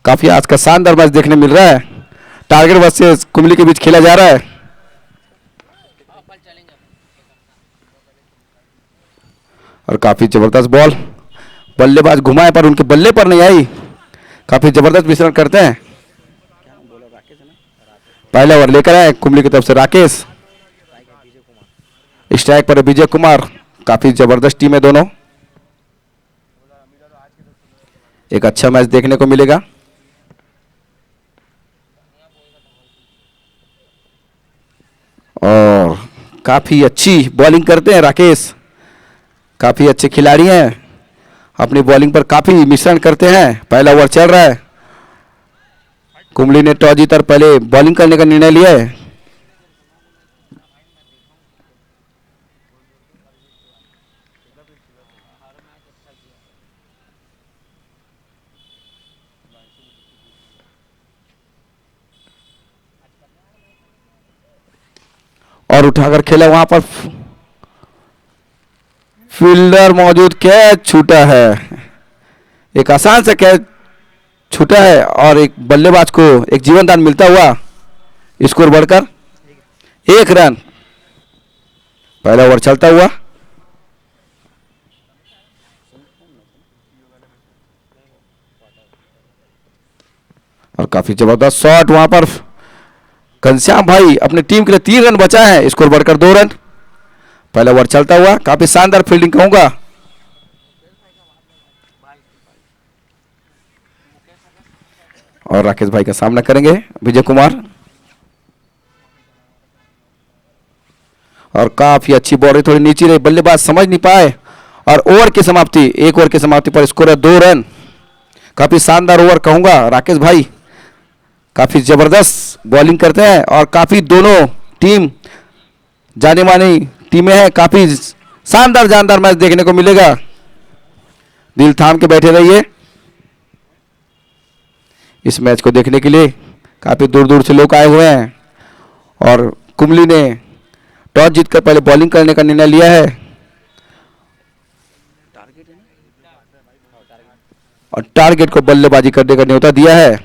काफी आज का शानदार मैच देखने मिल रहा है। टारगेट वर्सेस कुंबली के बीच खेला जा रहा है और काफी जबरदस्त बॉल, बल्लेबाज घुमाए पर उनके बल्ले पर नहीं आई। काफी जबरदस्त मिश्रण करते हैं। पहला ओवर लेकर आए कुंबली की तरफ से राकेश, स्ट्राइक पर विजय कुमार। काफी जबरदस्त टीम है दोनों, एक अच्छा मैच देखने को मिलेगा। और काफी अच्छी बॉलिंग करते हैं राकेश, काफी अच्छे खिलाड़ी हैं, अपनी बॉलिंग पर काफी मिश्रण करते हैं। पहला ओवर चल रहा है, कुंबली ने टॉस जीतकर पहले बॉलिंग करने का निर्णय लिया है। और उठाकर खेला, वहां पर फील्डर मौजूद, कैच छूटा है। एक आसान से कैच छूटा है और एक बल्लेबाज को एक जीवन दान मिलता हुआ, स्कोर बढ़कर 1 रन। पहला ओवर चलता हुआ, और काफी जबरदस्त शॉट वहां पर घनश्याम भाई अपनी टीम के लिए 3 रन बचा है, स्कोर बढ़कर 2 रन। पहला ओवर चलता हुआ, काफी शानदार फील्डिंग कहूंगा। और राकेश भाई का सामना करेंगे विजय कुमार, और काफी अच्छी बॉल, थोड़ी नीचे रही, बल्लेबाज समझ नहीं पाए। और ओवर की समाप्ति, 1 ओवर की समाप्ति पर स्कोर है 2 रन। काफी शानदार ओवर कहूंगा। राकेश भाई काफी जबरदस्त बॉलिंग करते हैं और काफी दोनों टीम जानी मानी टीमें हैं। काफी शानदार जानदार मैच देखने को मिलेगा। दिल थाम के बैठे रहिए, इस मैच को देखने के लिए काफी दूर दूर से लोग आए हुए हैं। और कुंबली ने टॉस जीतकर पहले बॉलिंग करने का निर्णय लिया है और टारगेट को बल्लेबाजी करने का न्योता दिया है।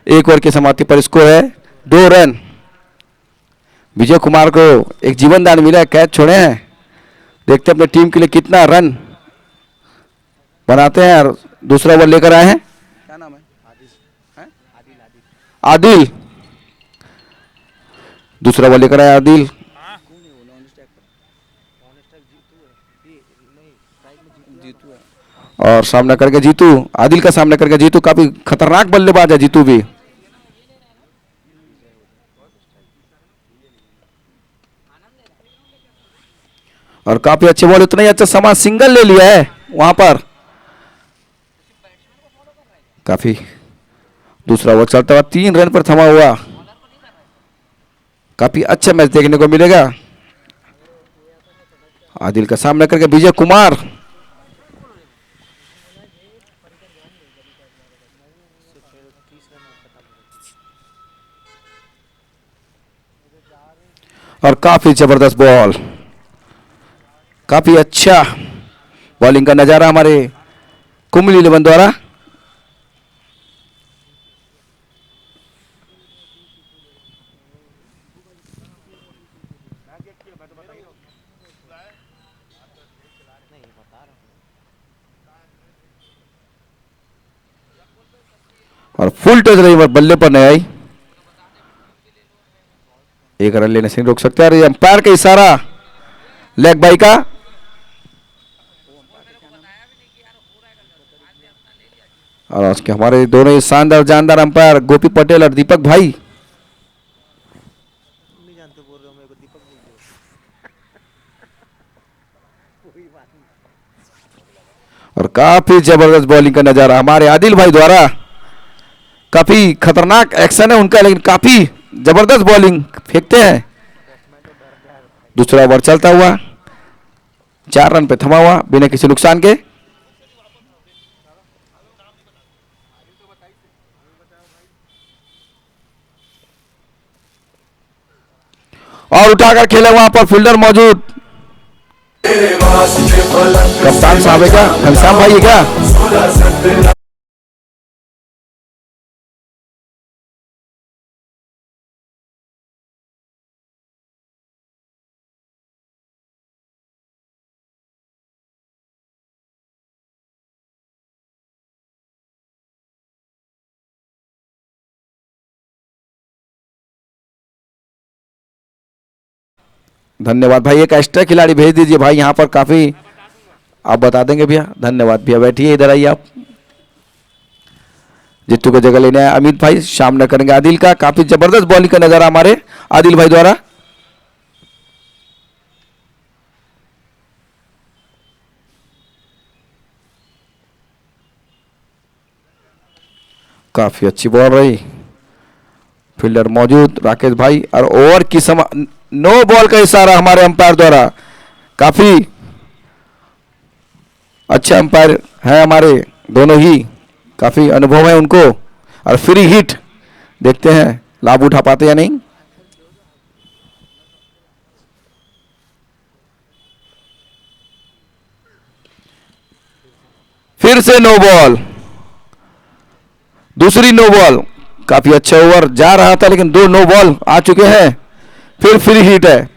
1 ओवर की समाप्ति पर स्कोर है 2 रन। विजय कुमार को एक जीवन दान मिला है, कैच छोड़े हैं। देखते हैं अपनी टीम के लिए कितना रन बनाते हैं। और दूसरा ओवर लेकर आए हैं, क्या नाम है? आदिल। दूसरा ओवर लेकर आए आदिल, और सामना करके जीतू। आदिल का सामना करके जीतू, काफी खतरनाक बल्लेबाज है जीतू भी। और काफी अच्छे बॉल, उतना ही अच्छा समान सिंगल ले लिया है वहां पर। काफी दूसरा ओवर चलता हुआ 3 रन पर थमा हुआ। काफी अच्छा मैच देखने को मिलेगा। आदिल का सामना करके विजय कुमार, और काफी जबरदस्त बॉल, काफी अच्छा बॉलिंग का नजारा हमारे कुंबली 11 द्वारा। और फुल टच रही, बल्ले पर नहीं आई। 1 रन लेने से नहीं रोक सकते। और अंपायर का इशारा लेग बाई का, और आज के हमारे दोनों ही शानदार जानदार अंपायर गोपी पटेल और दीपक भाई। और काफी जबरदस्त बॉलिंग का नजारा हमारे आदिल भाई द्वारा। काफी खतरनाक एक्शन है उनका, लेकिन काफी जबरदस्त बॉलिंग फेंकते हैं। दूसरा ओवर चलता हुआ, 4 रन पे थमा हुआ बिना किसी नुकसान के। और उठाकर खेले, वहां पर फील्डर मौजूद, कप्तान साहब है क्या, घनश्याम भाई है क्या? धन्यवाद भाई, एक एक्स्ट्रा खिलाड़ी भेज दीजिए भाई यहाँ पर, काफी आप बता देंगे भैया। धन्यवाद भैया, बैठिए इधर आइए आप। जित्तू को जगह लेने आए अमित भाई, सामना करेंगे आदिल का। काफी जबरदस्त बॉलिंग का नजारा हमारे आदिल भाई द्वारा। काफी अच्छी बॉल रही, फील्डर मौजूद राकेश भाई, और ओवर की समय नो बॉल का इशारा हमारे अंपायर द्वारा। काफी अच्छा अंपायर है हमारे, दोनों ही काफी अनुभव है उनको। और फ्री हिट, देखते हैं लाभ उठा पाते या नहीं। फिर से नो बॉल, दूसरी नो बॉल। काफी अच्छा ओवर जा रहा था लेकिन दो नो बॉल आ चुके हैं। फिर फ्री हिट है।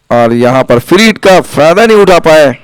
और यहां पर फ्री हिट का फायदा नहीं उठा पाए।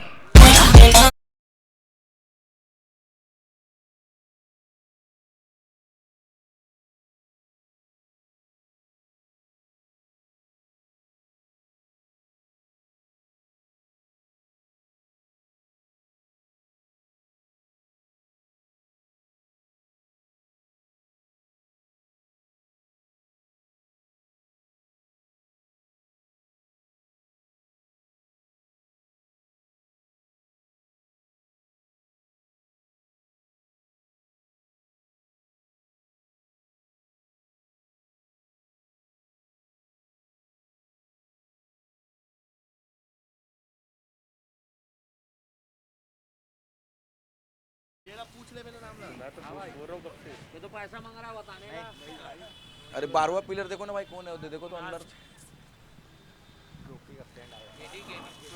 अरे 12वां पिलर देखो ना भाई, कौन है, देखो तो अंदर।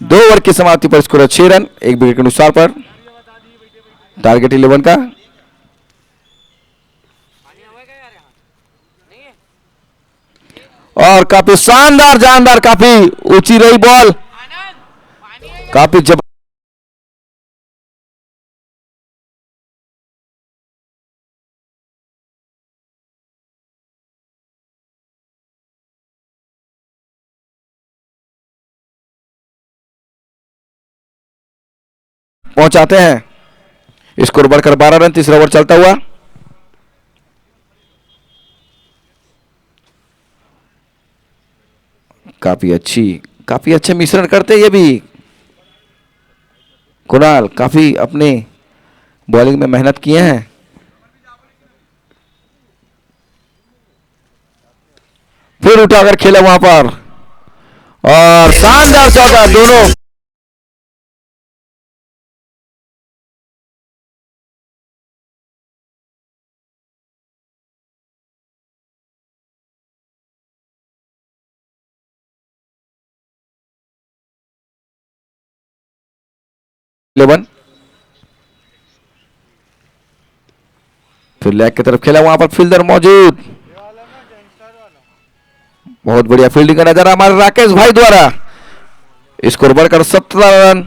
दो ओवर की समाप्ति पर स्कोर 6 रन, एक विकेट के अनुसार पर टारगेट 11 का। और काफी शानदार जानदार, काफी ऊंची रही बॉल, काफी जब पहुंचाते हैं। स्कोर बढ़कर 12 रन, तीसरा ओवर चलता हुआ। काफी अच्छे मिश्रण करते ये भी कुणाल, काफी अपने बॉलिंग में मेहनत किए हैं। फिर उठाकर खेला वहां पर, और शानदार चौका, दोनों 11। फिर लेग की तरफ खेला, वहां पर फील्डर मौजूद, बहुत बढ़िया फील्डिंग का नजारा हमारे राकेश भाई द्वारा। स्कोर बढ़कर 17 रन,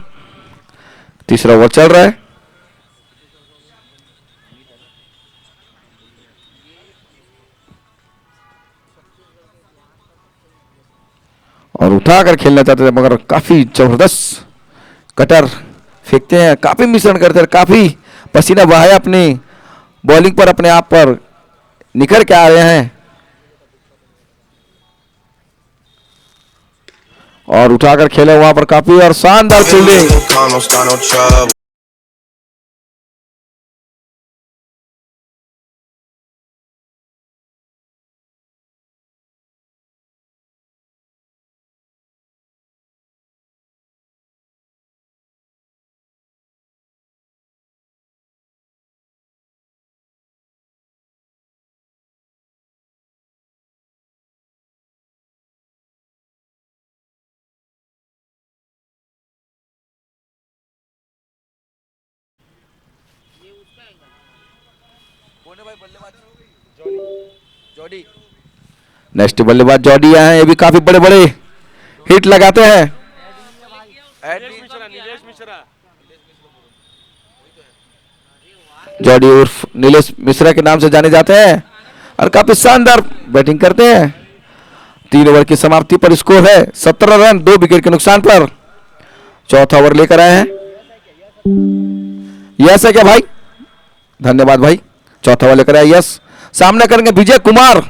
तीसरा ओवर चल रहा है। और उठाकर खेलना चाहते थे मगर काफी जबरदस्त कटर फेंकते हैं, काफी मिश्रण करते हैं, काफी पसीना बहाया अपनी बॉलिंग पर, अपने आप पर निखर के आ रहे हैं। और उठाकर खेले वहां पर, काफी और शानदार फील्डिंग। कौन है भाई बल्लेबाज? जॉडी। नेक्स्ट बल्लेबाज जॉडी हैं, ये भी काफी बड़े बड़े हिट लगाते हैं। जॉडी उर्फ नीलेश मिश्रा के नाम से जाने जाते हैं और काफी शानदार बैटिंग करते हैं। 3 ओवर की समाप्ति पर स्कोर है 17 रन 2 विकेट के नुकसान पर। चौथा ओवर लेकर आए हैं, यस है क्या भाई? धन्यवाद भाई। चौथा ओवर लेकर आए यस, सामना करेंगे विजय कुमार।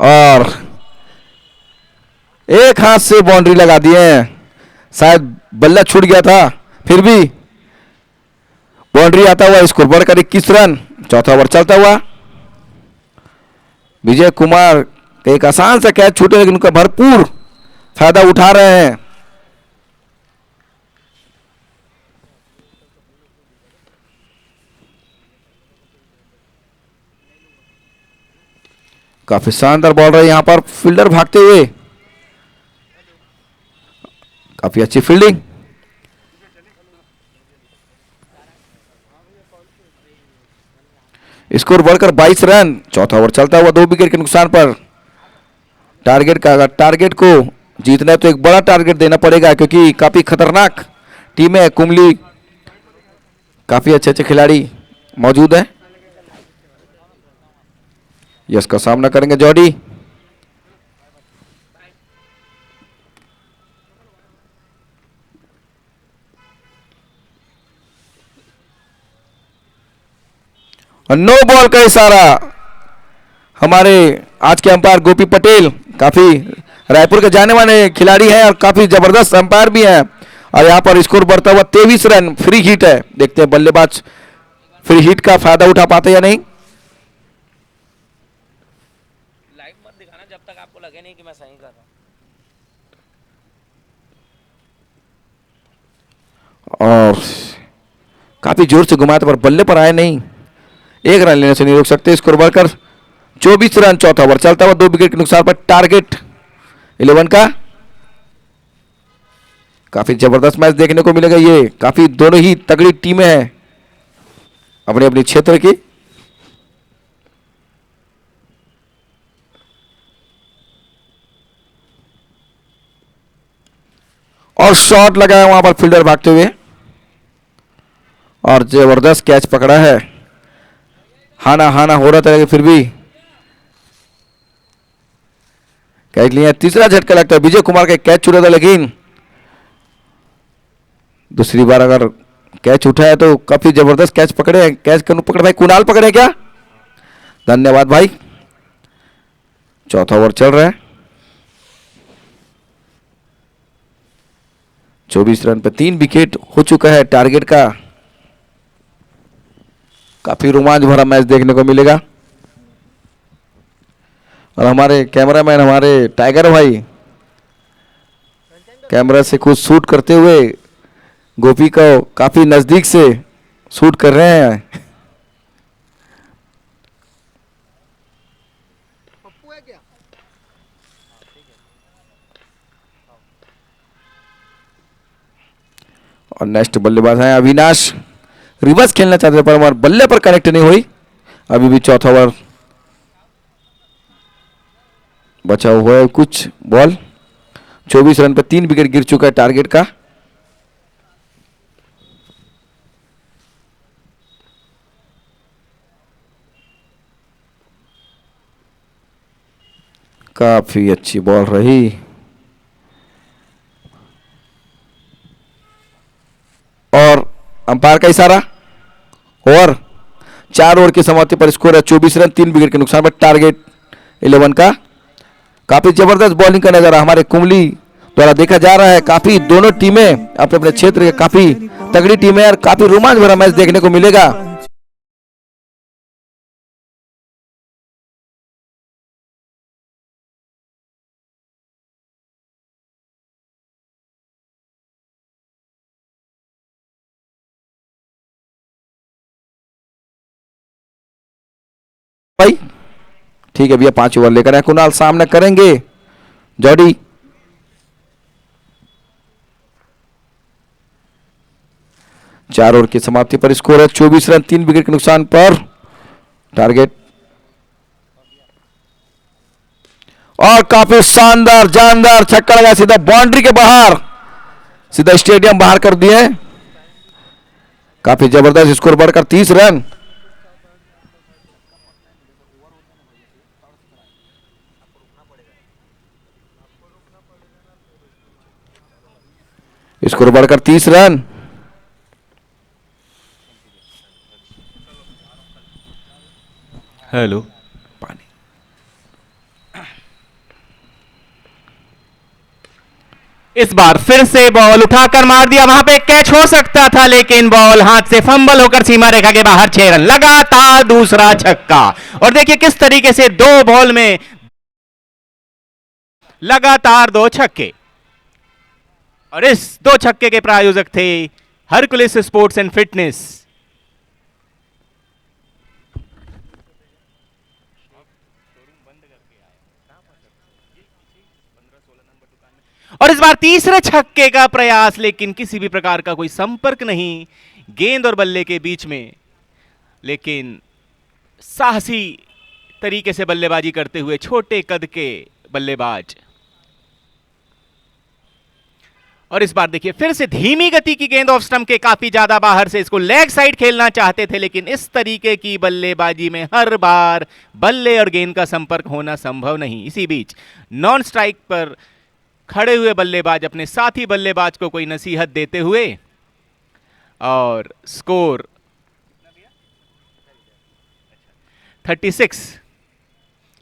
और एक हाथ से बाउंड्री लगा दिए, शायद बल्ला छूट गया था, फिर भी बाउंड्री आता हुआ स्कोर बढ़कर 21 रन। चौथा ओवर चलता हुआ विजय कुमार एक आसान सा कैच छूटे लेकिन उनका भरपूर फायदा उठा रहे हैं। काफी शानदार बॉल रही यहां पर, फील्डर भागते हुए, काफी अच्छी फील्डिंग। स्कोर बढ़कर 22 रन। चौथा ओवर चलता हुआ 2 विकेट के नुकसान पर। टारगेट का, अगर टारगेट को जीतना है तो एक बड़ा टारगेट देना पड़ेगा क्योंकि काफी खतरनाक टीम है कुंबली, काफी अच्छे अच्छे खिलाड़ी मौजूद हैं। यस का सामना करेंगे जॉडी। और नो बॉल का इशारा हमारे आज के अंपायर गोपी पटेल, काफी रायपुर के जाने माने खिलाड़ी हैं और काफी जबरदस्त अंपायर भी हैं। और यहां पर स्कोर बढ़ता हुआ 23 रन, फ्री हिट है। देखते हैं बल्लेबाज फ्री हिट का फायदा उठा पाते या नहीं। लाइव मत दिखाना जब तक आपको लगे नहीं कि मैं सही कर रहा हूं। और काफी जोर से घुमाते पर बल्ले पर आए नहीं, एक रन लेने से नहीं रोक सकते। स्कोर बढ़कर 24 रन। चौथा ओवर चलता हुआ 2 विकेट के नुकसान पर। टारगेट 11 का। काफी जबरदस्त मैच देखने को मिलेगा, ये काफी दोनों ही तगड़ी टीमें हैं अपने अपने क्षेत्र की। और शॉट लगाया वहां पर फील्डर भागते हुए और जबरदस्त कैच पकड़ा है। हाना हाना हो रहा था फिर भी कैच लिया। तीसरा झटका लगता है, विजय कुमार का कैच छूटा था लेकिन दूसरी बार अगर कैच उठाया तो काफी जबरदस्त कैच पकड़े हैं। कैच पकड़े भाई कुणाल पकड़े क्या? धन्यवाद भाई। चौथा ओवर चल रहा है, 24 रन पे 3 विकेट हो चुका है। टारगेट का काफी रोमांच भरा मैच देखने को मिलेगा। और हमारे कैमरामैन, हमारे टाइगर भाई कैमरा से कुछ शूट करते हुए गोपी को काफी नजदीक से शूट कर रहे हैं। और नेक्स्ट बल्लेबाज हैं अविनाश, रिवर्स खेलना चाहते थे पर हमारे बल्ले पर कनेक्ट नहीं हुई। अभी भी चौथा ओवर बचा हुआ है कुछ बॉल। 24 रन पे 3 विकेट गिर चुका है टारगेट का। काफी अच्छी बॉल रही और अंपायर का इशारा। और 4 ओवर की समाप्ति पर स्कोर है 24 रन 3 विकेट के नुकसान पर। टारगेट 11 का। काफी जबरदस्त बॉलिंग का नजारा हमारे कुंबली द्वारा देखा जा रहा है। काफी दोनों टीमें अपने अपने क्षेत्र के काफी तगड़ी टीमें और काफी रोमांच भरा मैच देखने को मिलेगा। भाई ठीक है भैया, 5 ओवर लेकर आए कुणाल, सामने करेंगे जॉडी। चार ओवर की समाप्ति पर स्कोर है 24 रन, 3 विकेट के नुकसान पर। टारगेट और काफी शानदार जानदार छक्का लगा, सीधा बाउंड्री के बाहर, सीधा स्टेडियम बाहर कर दिए। काफी जबरदस्त स्कोर, बढ़कर 30 रन। स्कोर बढ़कर 30 रन। हेलो। पानी इस बार फिर से बॉल उठाकर मार दिया, वहां पे कैच हो सकता था लेकिन बॉल हाथ से फंबल होकर सीमा रेखा के बाहर। 6 रन, लगातार दूसरा छक्का। और देखिए किस तरीके से 2 बॉल में लगातार 2 छक्के। और इस 2 छक्के के प्रायोजक थे हरकुलिस स्पोर्ट्स एंड फिटनेस। और इस बार तीसरे छक्के का प्रयास, लेकिन किसी भी प्रकार का कोई संपर्क नहीं गेंद और बल्ले के बीच में। लेकिन साहसी तरीके से बल्लेबाजी करते हुए छोटे कद के बल्लेबाज। और इस बार देखिए फिर से धीमी गति की गेंद ऑफ स्टंप के काफी ज्यादा बाहर से, इसको लेग साइड खेलना चाहते थे लेकिन इस तरीके की बल्लेबाजी में हर बार बल्ले और गेंद का संपर्क होना संभव नहीं। इसी बीच नॉन स्ट्राइक पर खड़े हुए बल्लेबाज अपने साथी बल्लेबाज को कोई नसीहत देते हुए, और स्कोर 36।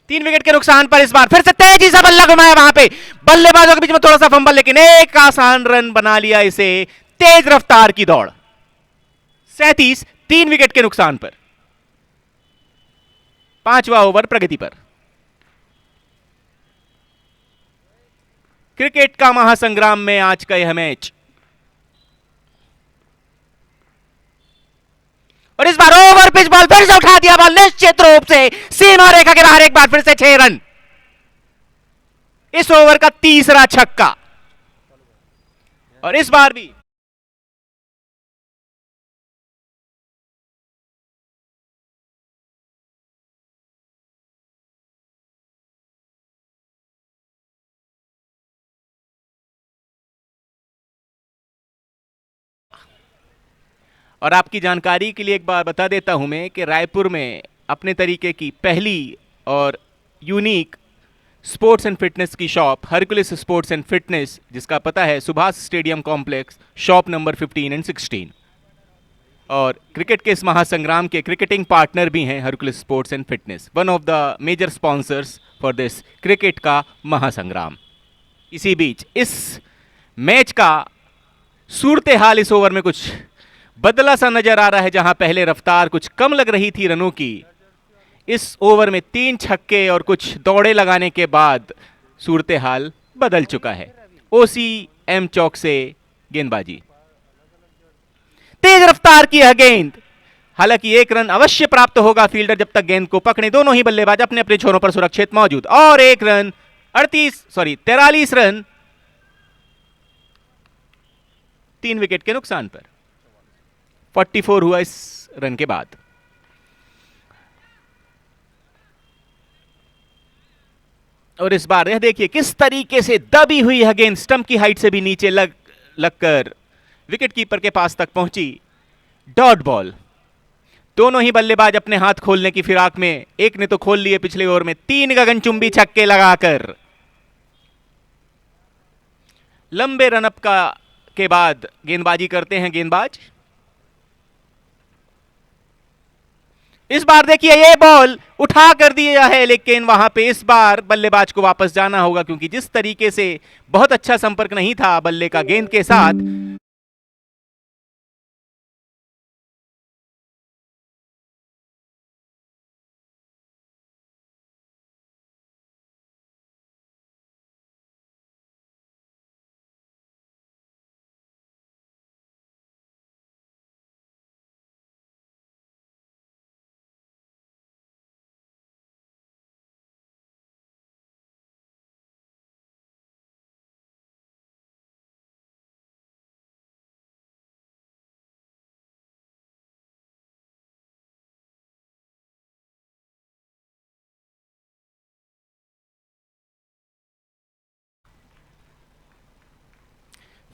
3 विकेट के नुकसान पर इस बार फिर से तेजी से बल्ला घुमाया, वहां पे बल्लेबाजों के बीच में थोड़ा सा फंबल, लेकिन एक आसान रन बना लिया इसे। तेज रफ्तार की दौड़, 37, 3 विकेट के नुकसान पर। 5वां ओवर प्रगति पर। क्रिकेट का महासंग्राम में आज का यह मैच। और इस बार ओवर पिच बॉल फिर से उठा दिया, बॉल निश्चित रूप से सीमा रेखा के बाहर, एक बार फिर से 6 रन। इस ओवर का तीसरा छक्का। और इस बार भी और आपकी जानकारी के लिए एक बार बता देता हूं मैं कि रायपुर में अपने तरीके की पहली और यूनिक स्पोर्ट्स एंड फिटनेस की shop Hercules sports and fitness, जिसका पता है Subhash stadium complex, shop number 15 and 16। और क्रिकेट के इस महासंग्राम के क्रिकेटिंग पार्टनर भी हैं Hercules sports and fitness, one of the major sponsors for this cricket का महासंग्राम। इसी बीच इस मैच का सूरत हाल इस ओवर में कुछ बदला सा नजर आ रहा है। जहां पहले रफ्तार कुछ कम लग रही थी रनों की, इस ओवर में 3 छक्के और कुछ दौड़े लगाने के बाद सूरत हाल बदल चुका है। ओसी एम चौक से गेंदबाजी, तेज रफ्तार की यह गेंद, हालांकि 1 रन अवश्य प्राप्त होगा फील्डर जब तक गेंद को पकड़े। दोनों ही बल्लेबाज अपने अपने छोरों पर सुरक्षित मौजूद, और 1 रन 43 रन 3 विकेट के नुकसान पर। 44 हुआ इस रन के बाद। और इस बार यह देखिए किस तरीके से दबी हुई यह गेंद स्टंप की हाइट से भी नीचे लगकर विकेट कीपर के पास तक पहुंची। Dot ball. दोनों ही बल्लेबाज अपने हाथ खोलने की फिराक में, एक ने तो खोल लिए पिछले ओवर में 3 गगनचुंबी छक्के लगाकर। लंबे रनअप के बाद गेंदबाजी करते हैं गेंदबाज। इस बार देखिए ये बॉल उठा कर दिया है, लेकिन वहां पे इस बार बल्लेबाज को वापस जाना होगा, क्योंकि जिस तरीके से बहुत अच्छा संपर्क नहीं था बल्ले का गेंद के साथ,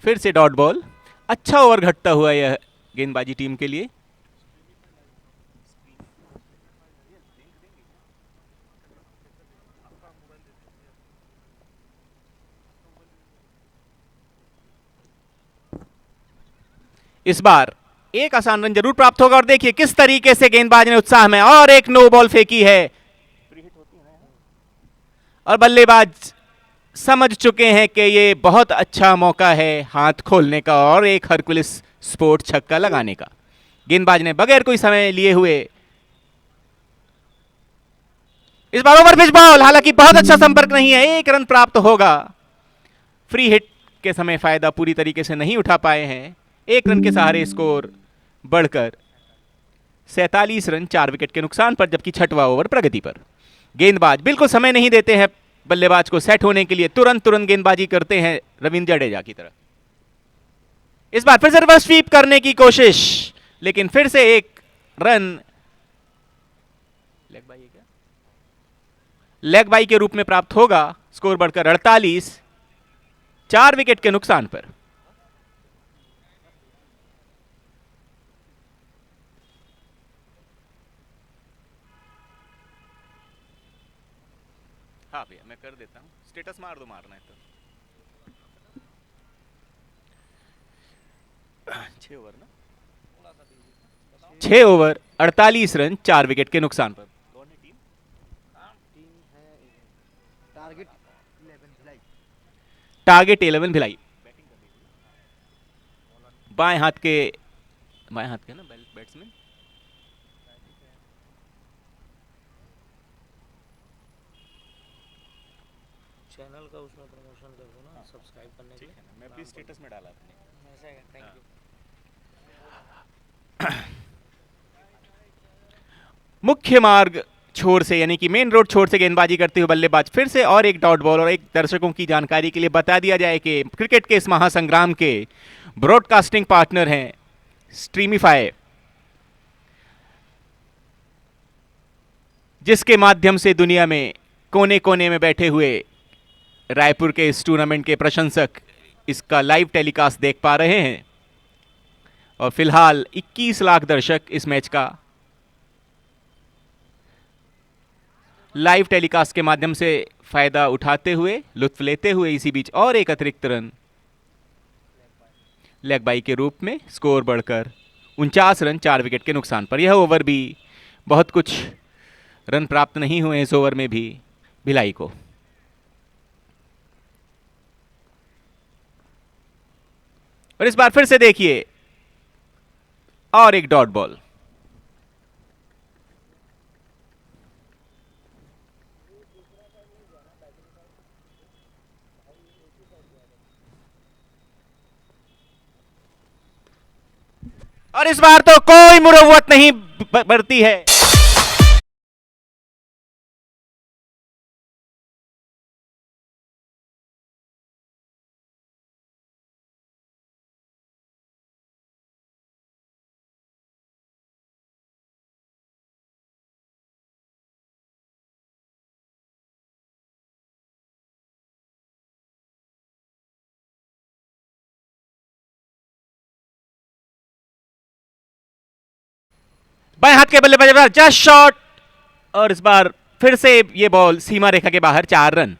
फिर से डॉट बॉल। अच्छा ओवर घटता हुआ यह गेंदबाजी टीम के लिए। इस बार एक आसान रन जरूर प्राप्त होगा और देखिए किस तरीके से गेंदबाज ने उत्साह में और एक नो बॉल फेंकी है और बल्लेबाज समझ चुके हैं कि ये बहुत अच्छा मौका है हाथ खोलने का और एक हरकुलिस स्पोर्ट छक्का लगाने का। गेंदबाज ने बगैर कोई समय लिए हुए इस बार ओवर पिच बॉल, हालांकि बहुत अच्छा संपर्क नहीं है, एक रन प्राप्त होगा। फ्री हिट के समय फायदा पूरी तरीके से नहीं उठा पाए हैं। एक रन के सहारे स्कोर बढ़कर 47 रन 4 विकेट के नुकसान पर, जबकि छठवां ओवर प्रगति पर। गेंदबाज बिल्कुल समय नहीं देते हैं बल्लेबाज को सेट होने के लिए, तुरंत गेंदबाजी करते हैं रविंद्र जडेजा की तरह। इस बार फिर से रिवर्स स्वीप करने की कोशिश, लेकिन फिर से एक रन लेग बाई के रूप में प्राप्त होगा। स्कोर बढ़कर 48 4 विकेट के नुकसान पर। हाँ भैया मैं कर देता हूं, स्टेटस मार दो, मारना है तो। 6 ओवर ना, 6 ओवर 48 रन 4 विकेट के नुकसान पर। टारगेट 11 भिलाई। बाएं हाथ के ना बैट्समैन। चैनल का उसमें प्रमोशन कर दो ना, सब्सक्राइब करने के लिए। मैं भी स्टेटस में डाला अपने। ऐसा है, थैंक यू। मुख्य मार्ग छोर से यानी कि मेन रोड छोर से गेंदबाजी करते हुए बल्लेबाज फिर से और एक डॉट बॉल। और एक दर्शकों की जानकारी के लिए बता दिया जाए कि क्रिकेट के इस महासंग्राम के ब्रॉडकास्टिंग पार्टनर हैं स्ट्रीमीफाई, जिसके माध्यम से दुनिया में कोने कोने में बैठे हुए रायपुर के इस टूर्नामेंट के प्रशंसक इसका लाइव टेलीकास्ट देख पा रहे हैं। और फिलहाल 21 लाख दर्शक इस मैच का लाइव टेलीकास्ट के माध्यम से फायदा उठाते हुए, लुत्फ लेते हुए, इसी बीच और एक अतिरिक्त रन लेग बाई के रूप में। स्कोर बढ़कर 49 रन 4 विकेट के नुकसान पर। यह ओवर भी बहुत कुछ रन प्राप्त नहीं हुए इस ओवर में भी भिलाई को। और इस बार फिर से देखिए और एक डॉट बॉल। और इस बार तो कोई मुरव्वत नहीं बरती है। बाएं हाथ के बल्लेबाज जस्ट शॉट, और इस बार फिर से ये बॉल सीमा रेखा के बाहर। 4 रन।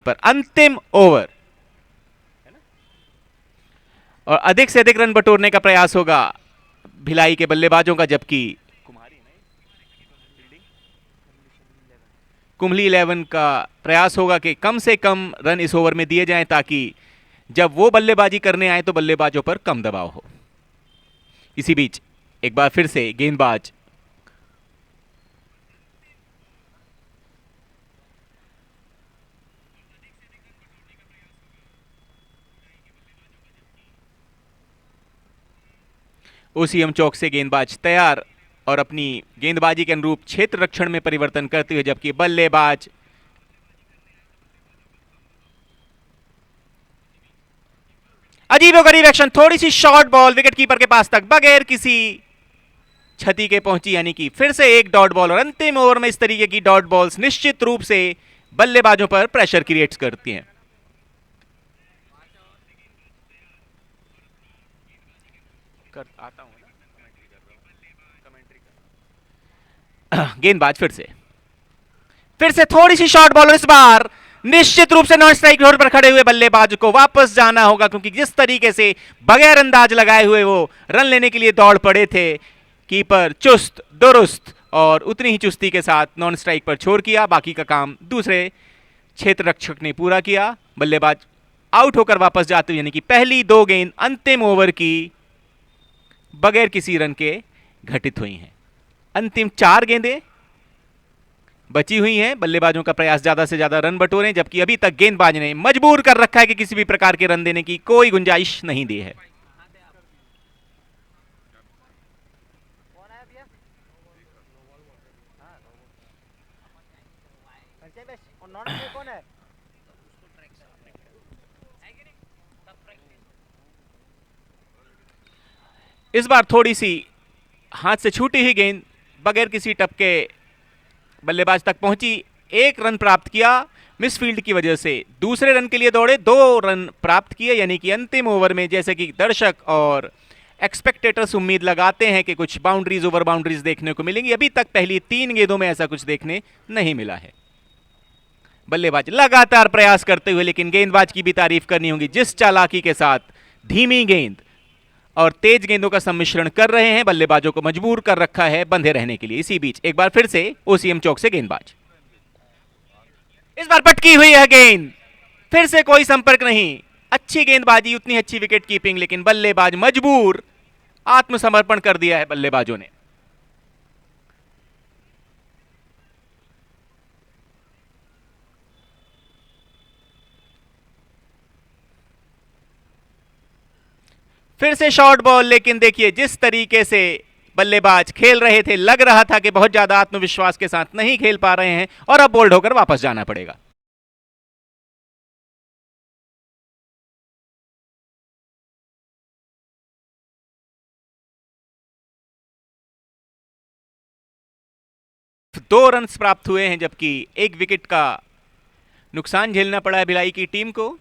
पर अंतिम ओवर और अधिक से अधिक रन बटोरने का प्रयास होगा भिलाई के बल्लेबाजों का, जबकि कुंभली 11 का प्रयास होगा कि कम से कम रन इस ओवर में दिए जाएं, ताकि जब वो बल्लेबाजी करने आए तो बल्लेबाजों पर कम दबाव हो। इसी बीच एक बार फिर से गेंदबाज ओसीएम चौक से गेंदबाज तैयार और अपनी गेंदबाजी के अनुरूप क्षेत्र रक्षण में परिवर्तन करते हुए, जबकि बल्लेबाज अजीबोगरीब एक्शन, थोड़ी सी शॉर्ट बॉल विकेट कीपर के पास तक बगैर किसी क्षति के पहुंची, यानी कि फिर से एक डॉट बॉल। और अंतिम ओवर में इस तरीके की डॉट बॉल्स निश्चित रूप से बल्लेबाजों पर प्रेशर क्रिएट करती हैं। आता हूं ना, गेंदबाज फिर से थोड़ी सी शॉर्ट बॉल, और इस बार निश्चित रूप से नॉन स्ट्राइक जोन पर खड़े हुए बल्लेबाज को वापस जाना होगा, क्योंकि जिस तरीके से बगैर अंदाज लगाए हुए वो रन लेने के लिए दौड़ पड़े थे, कीपर चुस्त दुरुस्त और उतनी ही चुस्ती के साथ नॉन स्ट्राइक पर छोड़ किया। बाकी का काम दूसरे क्षेत्र रक्षक ने पूरा किया। बल्लेबाज आउट होकर वापस जाते हुए, यानी कि पहली 2 गेंद अंतिम ओवर की बगैर किसी रन के घटित हुई हैं। अंतिम 4 गेंदें बची हुई हैं। बल्लेबाजों का प्रयास ज्यादा से ज्यादा रन बटोरें, जबकि अभी तक गेंदबाज ने मजबूर कर रखा है कि किसी भी प्रकार के रन देने की कोई गुंजाइश नहीं दी है। इस बार थोड़ी सी हाथ से छूटी हुई गेंद बगैर किसी टपके बल्लेबाज तक पहुंची, 1 रन प्राप्त किया। मिसफील्ड की वजह से दूसरे रन के लिए दौड़े, 2 रन प्राप्त किए, यानी कि अंतिम ओवर में जैसे कि दर्शक और एक्सपेक्टेटर्स उम्मीद लगाते हैं कि कुछ बाउंड्रीज ओवर बाउंड्रीज देखने को मिलेंगी, अभी तक पहली 3 गेंदों में ऐसा कुछ देखने नहीं मिला है। बल्लेबाज लगातार प्रयास करते हुए, लेकिन गेंदबाज की भी तारीफ करनी होगी, जिस चालाकी के साथ धीमी गेंद और तेज गेंदों का सम्मिश्रण कर रहे हैं, बल्लेबाजों को मजबूर कर रखा है बंधे रहने के लिए। इसी बीच एक बार फिर से ओसीएम चौक से गेंदबाज, इस बार पटकी हुई है गेंद, फिर से कोई संपर्क नहीं। अच्छी गेंदबाजी, उतनी अच्छी विकेट कीपिंग, लेकिन बल्लेबाज मजबूर, आत्मसमर्पण कर दिया है बल्लेबाजों ने। फिर से शॉर्ट बॉल, लेकिन देखिए जिस तरीके से बल्लेबाज खेल रहे थे, लग रहा था कि बहुत ज्यादा आत्मविश्वास के साथ नहीं खेल पा रहे हैं और अब बोल्ड होकर वापस जाना पड़ेगा। दो रन प्राप्त हुए हैं, जबकि 1 विकेट का नुकसान झेलना पड़ा है भिलाई की टीम को।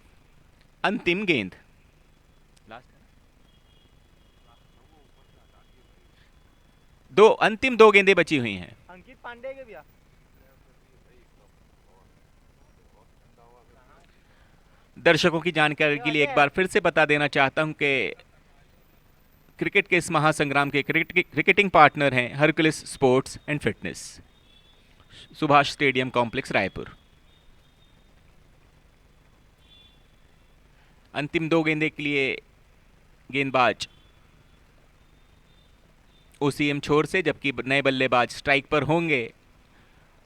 अंतिम गेंद, अंतिम 2 गेंदें बची हुई हैं। अंकित पांडे के भैया दर्शकों की जानकारी के लिए एक बार फिर से बता देना चाहता हूं कि क्रिकेट के इस महासंग्राम के क्रिकेटिंग पार्टनर हैं Hercules sports and fitness, Subhash stadium complex Raipur. अंतिम 2 गेंदे के लिए गेंदबाज ओसीएम छोर से, जबकि नए बल्लेबाज स्ट्राइक पर होंगे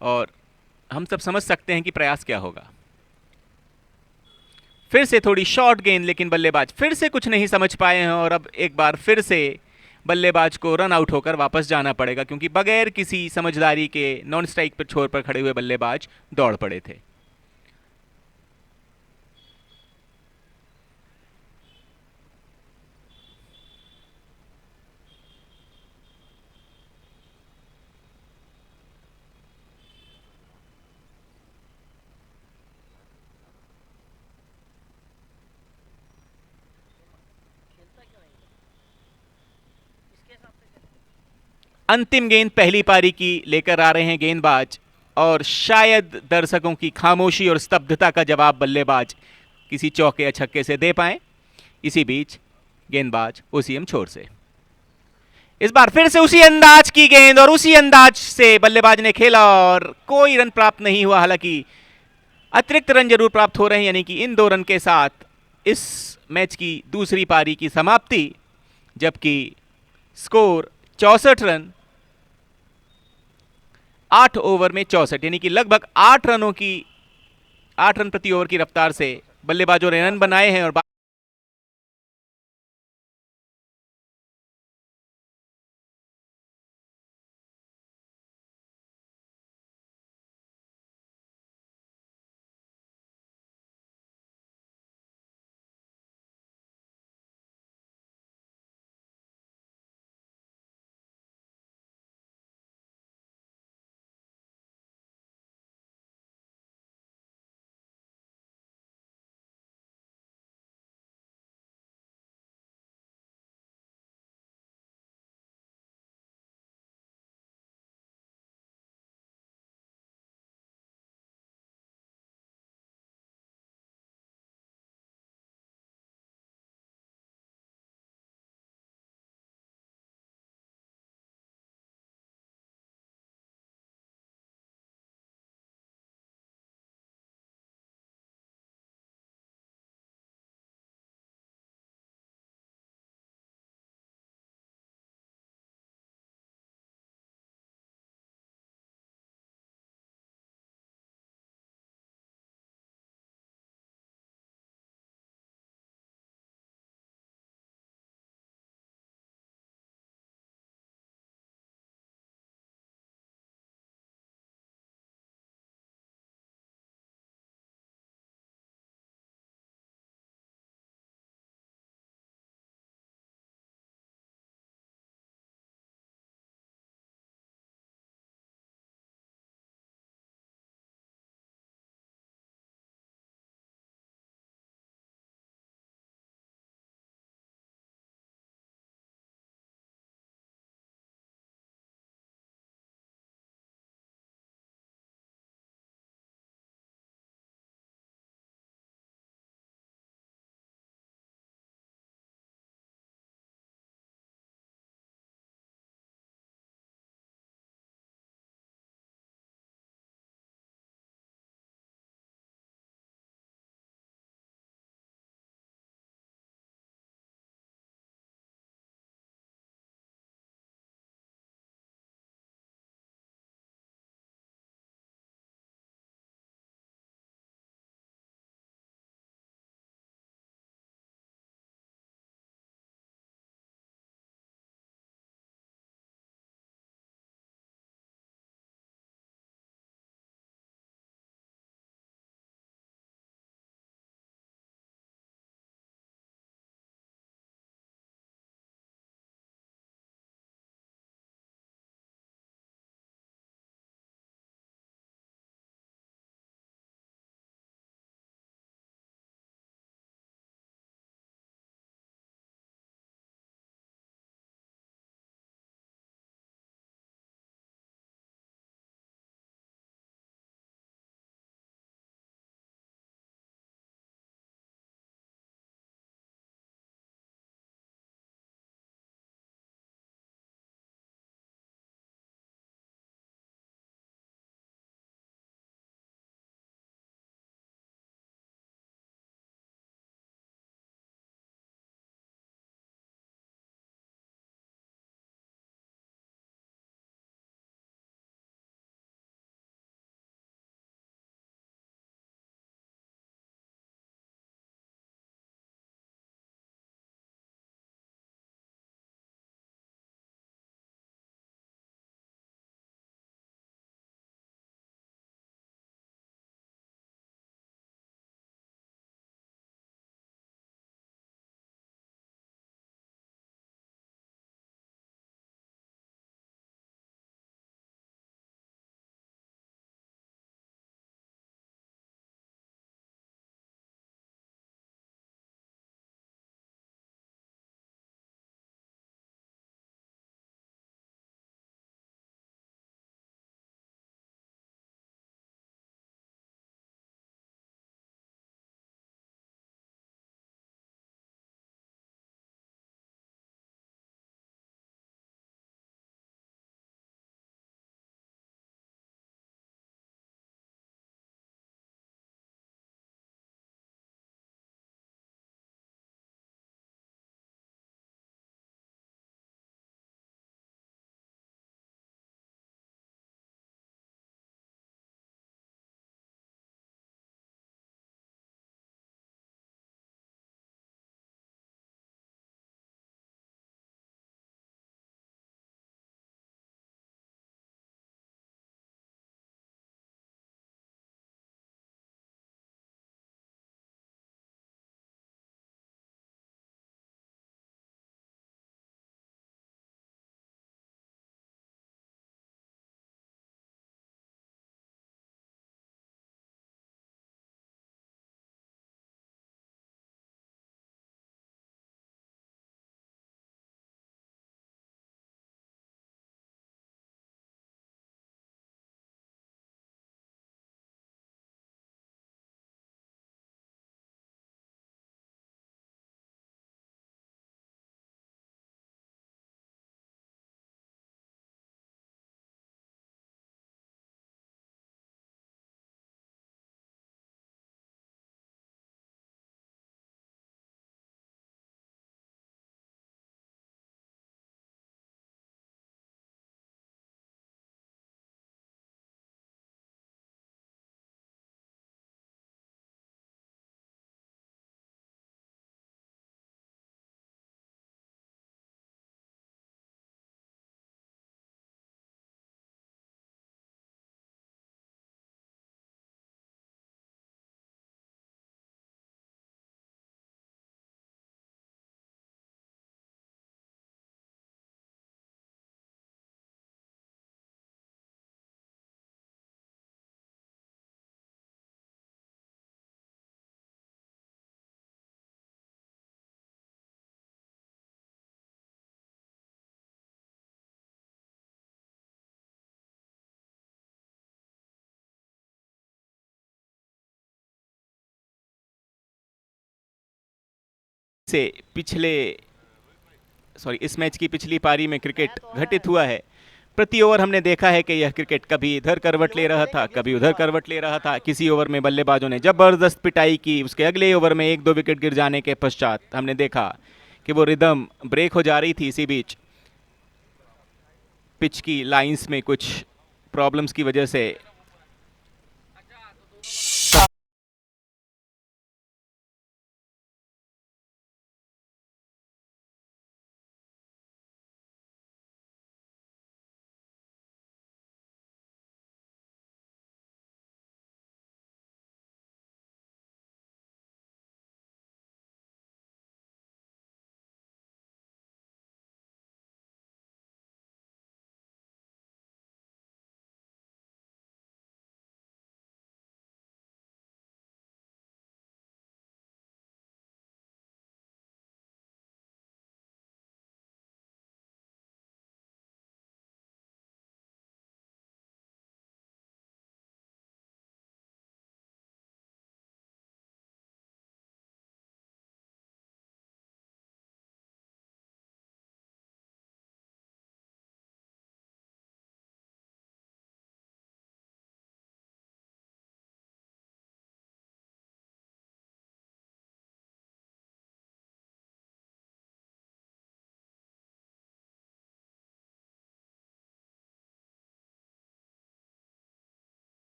और हम सब समझ सकते हैं कि प्रयास क्या होगा। फिर से थोड़ी शॉर्ट गेंद, लेकिन बल्लेबाज फिर से कुछ नहीं समझ पाए हैं और अब एक बार फिर से बल्लेबाज को रन आउट होकर वापस जाना पड़ेगा, क्योंकि बगैर किसी समझदारी के नॉन स्ट्राइक पर छोर पर खड़े हुए बल्लेबाज दौड़ पड़े थे। अंतिम गेंद पहली पारी की लेकर आ रहे हैं गेंदबाज, और शायद दर्शकों की खामोशी और स्तब्धता का जवाब बल्लेबाज किसी चौके या छक्के से दे पाए। इसी बीच गेंदबाज ओसीएम छोर से, इस बार फिर से उसी अंदाज की गेंद और उसी अंदाज से बल्लेबाज ने खेला और कोई रन प्राप्त नहीं हुआ। हालांकि अतिरिक्त रन जरूर प्राप्त हो रहे हैं, यानी कि इन 2 रन के साथ इस मैच की दूसरी पारी की समाप्ति, जबकि स्कोर 64 रन, 8 ओवर में 64, यानी कि लगभग 8 रन प्रति ओवर की रफ्तार से बल्लेबाजों ने रन बनाए हैं और से इस मैच की पिछली पारी में क्रिकेट घटित हुआ है। प्रति ओवर हमने देखा है कि यह क्रिकेट कभी इधर करवट ले रहा था, कभी उधर करवट ले रहा था। किसी ओवर में बल्लेबाजों ने जबरदस्त पिटाई की, उसके अगले ओवर में 1-2 विकेट गिर जाने के पश्चात हमने देखा कि वो रिदम ब्रेक हो जा रही थी। इसी बीच पिच की लाइंस में कुछ प्रॉब्लम्स की वजह से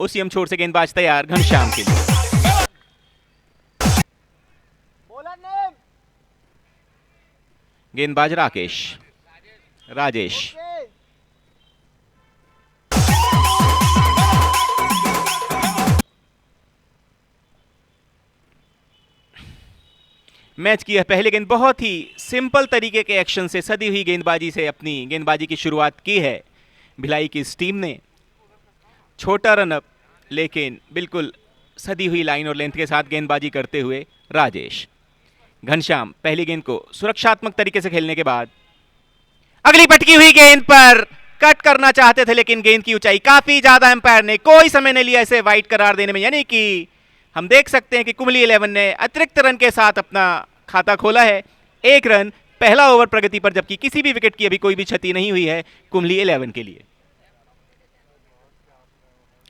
ओसीएम छोर से गेंदबाज तैयार घनश्याम के लिए। गेंदबाज राजेश मैच की यह पहली गेंद बहुत ही सिंपल तरीके के एक्शन से, सदी हुई गेंदबाजी से अपनी गेंदबाजी की शुरुआत की है भिलाई की इस टीम ने। छोटा रनअप लेकिन बिल्कुल सदी हुई लाइन और लेंथ के साथ गेंदबाजी करते हुए राजेश। घनश्याम पहली गेंद को सुरक्षात्मक तरीके से खेलने के बाद अगली पटकी हुई गेंद पर कट करना चाहते थे, लेकिन गेंद की ऊंचाई काफी ज्यादा, एम्पायर ने कोई समय नहीं लिया इसे वाइड करार देने में। यानी कि हम देख सकते हैं कि कुंबली 11 ने अतिरिक्त रन के साथ अपना खाता खोला है। 1 रन पहला ओवर प्रगति पर, जबकि किसी भी विकेट की अभी कोई भी क्षति नहीं हुई है कुंबली 11 के लिए।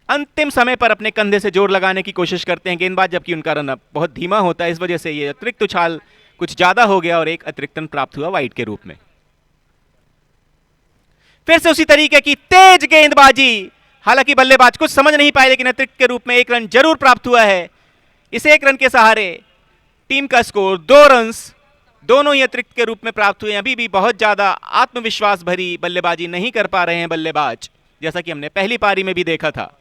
अंतिम समय पर अपने कंधे से जोर लगाने की कोशिश करते हैं गेंदबाज, जबकि उनका रन अप बहुत धीमा होता है। इस वजह से ये अतिरिक्त उछाल कुछ ज्यादा हो गया और एक अतिरिक्त रन प्राप्त हुआ वाइड के रूप में। फिर से उसी तरीके की तेज गेंदबाजी, हालांकि बल्लेबाज कुछ समझ नहीं पाए, लेकिन अतिरिक्त के रूप में 1 रन जरूर प्राप्त हुआ है। इस 1 रन के सहारे टीम का स्कोर 2 रन दोनों ही अतिरिक्त के रूप में प्राप्त हुए। अभी भी बहुत ज्यादा आत्मविश्वास भरी बल्लेबाजी नहीं कर पा रहे हैं बल्लेबाज, जैसा कि हमने पहली पारी में भी देखा था।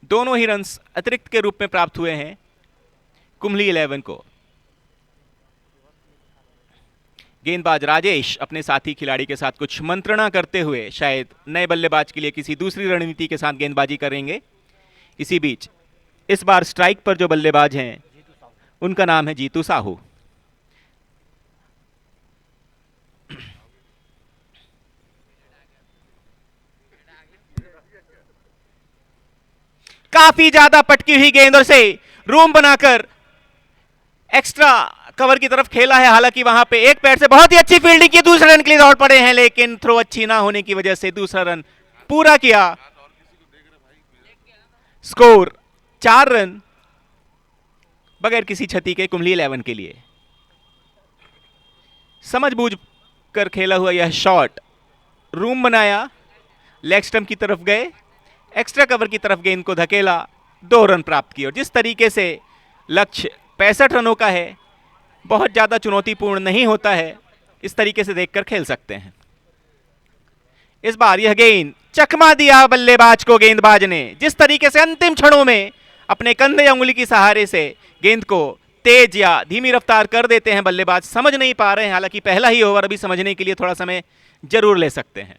दोनों ही रन्स अतिरिक्त के रूप में प्राप्त हुए हैं कुंबली 11 को। गेंदबाज राजेश अपने साथी खिलाड़ी के साथ कुछ मंत्रणा करते हुए शायद नए बल्लेबाज के लिए किसी दूसरी रणनीति के साथ गेंदबाजी करेंगे। इसी बीच इस बार स्ट्राइक पर जो बल्लेबाज हैं उनका नाम है जीतू साहू। काफी ज्यादा पटकी हुई गेंद और से रूम बनाकर एक्स्ट्रा कवर की तरफ खेला है। हालांकि वहां पे एक पैर से बहुत ही अच्छी फील्डिंग की, दूसरे रन के लिए दौड़ पड़े हैं, लेकिन थ्रो अच्छी ना होने की वजह से दूसरा रन पूरा किया। स्कोर 4 रन बगैर किसी क्षति के कुंबली 11 के लिए। समझबूझ कर खेला हुआ यह शॉट रूम बनाया, लेग स्टंप की तरफ गए, एक्स्ट्रा कवर की तरफ गेंद को धकेला, 2 रन प्राप्त किए। और जिस तरीके से लक्ष्य 65 रनों का है, बहुत ज्यादा चुनौतीपूर्ण नहीं होता है, इस तरीके से देखकर खेल सकते हैं। इस बार यह गेंद चकमा दिया बल्लेबाज को, गेंदबाज ने जिस तरीके से अंतिम क्षणों में अपने कंधे या उंगली की सहारे से गेंद को तेज या धीमी रफ्तार कर देते हैं बल्लेबाज, समझ नहीं पा रहे हैं। हालांकि पहला ही ओवर, अभी समझने के लिए थोड़ा समय जरूर ले सकते हैं।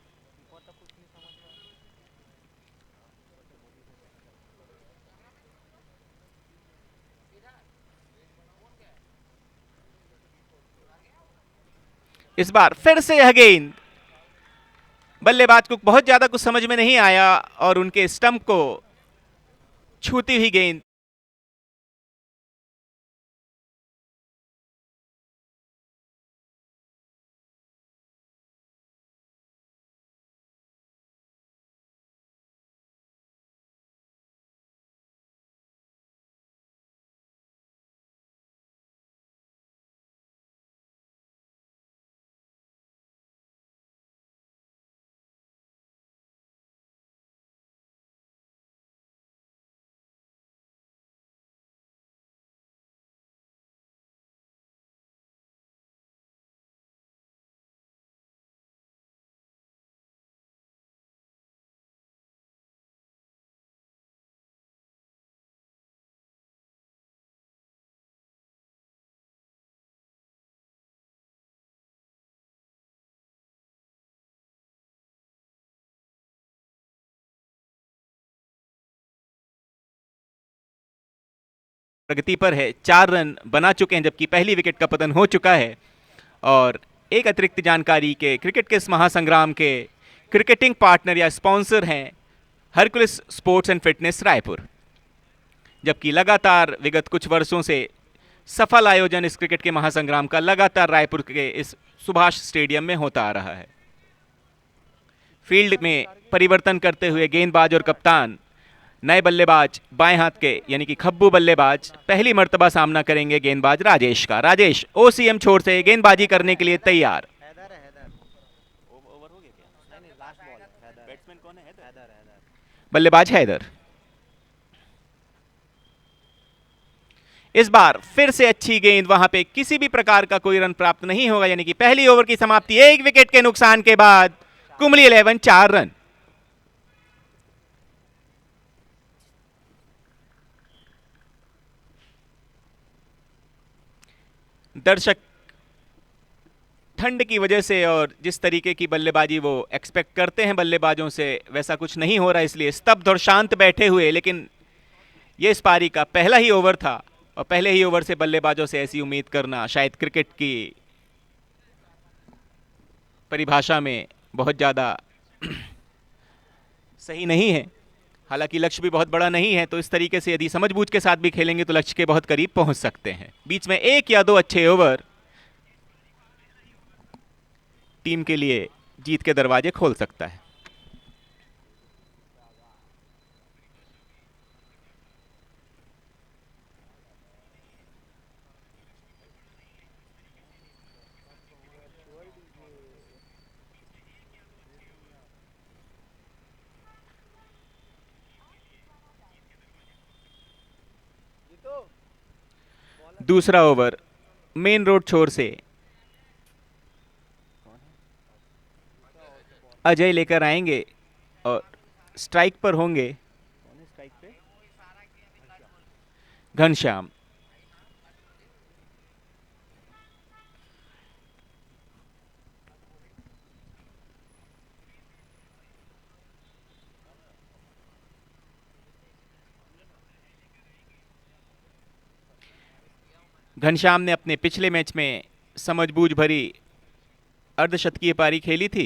इस बार फिर से यह गेंद बल्लेबाज को बहुत ज्यादा कुछ समझ में नहीं आया और उनके स्टंप को छूती हुई गेंद प्रगति पर है, 4 रन बना चुके हैं जबकि पहली विकेट का पतन हो चुका है। और एक अतिरिक्त जानकारी के क्रिकेट के इस महासंग्राम के क्रिकेटिंग पार्टनर या स्पॉन्सर हैं Hercules sports and fitness Raipur, जबकि लगातार विगत कुछ वर्षों से सफल आयोजन इस क्रिकेट के महासंग्राम का लगातार रायपुर के इस सुभाष स्टेडियम में होता आ रहा है। फील्ड में परिवर्तन करते हुए गेंदबाज और कप्तान नए बल्लेबाज बाएं हाथ के यानी कि खब्बू बल्लेबाज पहली मर्तबा सामना करेंगे गेंदबाज राजेश का। राजेश ओसीएम छोर से गेंदबाजी करने के लिए तैयार। बल्लेबाज हैदर। इस बार फिर से अच्छी गेंद, वहां पे किसी भी प्रकार का कोई रन प्राप्त नहीं होगा, यानी कि पहली ओवर की समाप्ति 1 विकेट के नुकसान के बाद कुंबली 11 4 रन। दर्शक ठंड की वजह से और जिस तरीके की बल्लेबाजी वो एक्सपेक्ट करते हैं बल्लेबाजों से वैसा कुछ नहीं हो रहा, इसलिए स्तब्ध और शांत बैठे हुए। लेकिन ये इस पारी का पहला ही ओवर था और पहले ही ओवर से बल्लेबाजों से ऐसी उम्मीद करना शायद क्रिकेट की परिभाषा में बहुत ज़्यादा सही नहीं है। हालांकि लक्ष्य भी बहुत बड़ा नहीं है, तो इस तरीके से यदि समझबूझ के साथ भी खेलेंगे तो लक्ष्य के बहुत करीब पहुंच सकते हैं। बीच में 1 या 2 अच्छे ओवर टीम के लिए जीत के दरवाजे खोल सकता है। दूसरा ओवर मेन रोड छोर से अजय लेकर आएंगे और स्ट्राइक पर होंगे घनश्याम। घनश्याम ने अपने पिछले मैच में समझबूझ भरी अर्धशतकीय पारी खेली थी।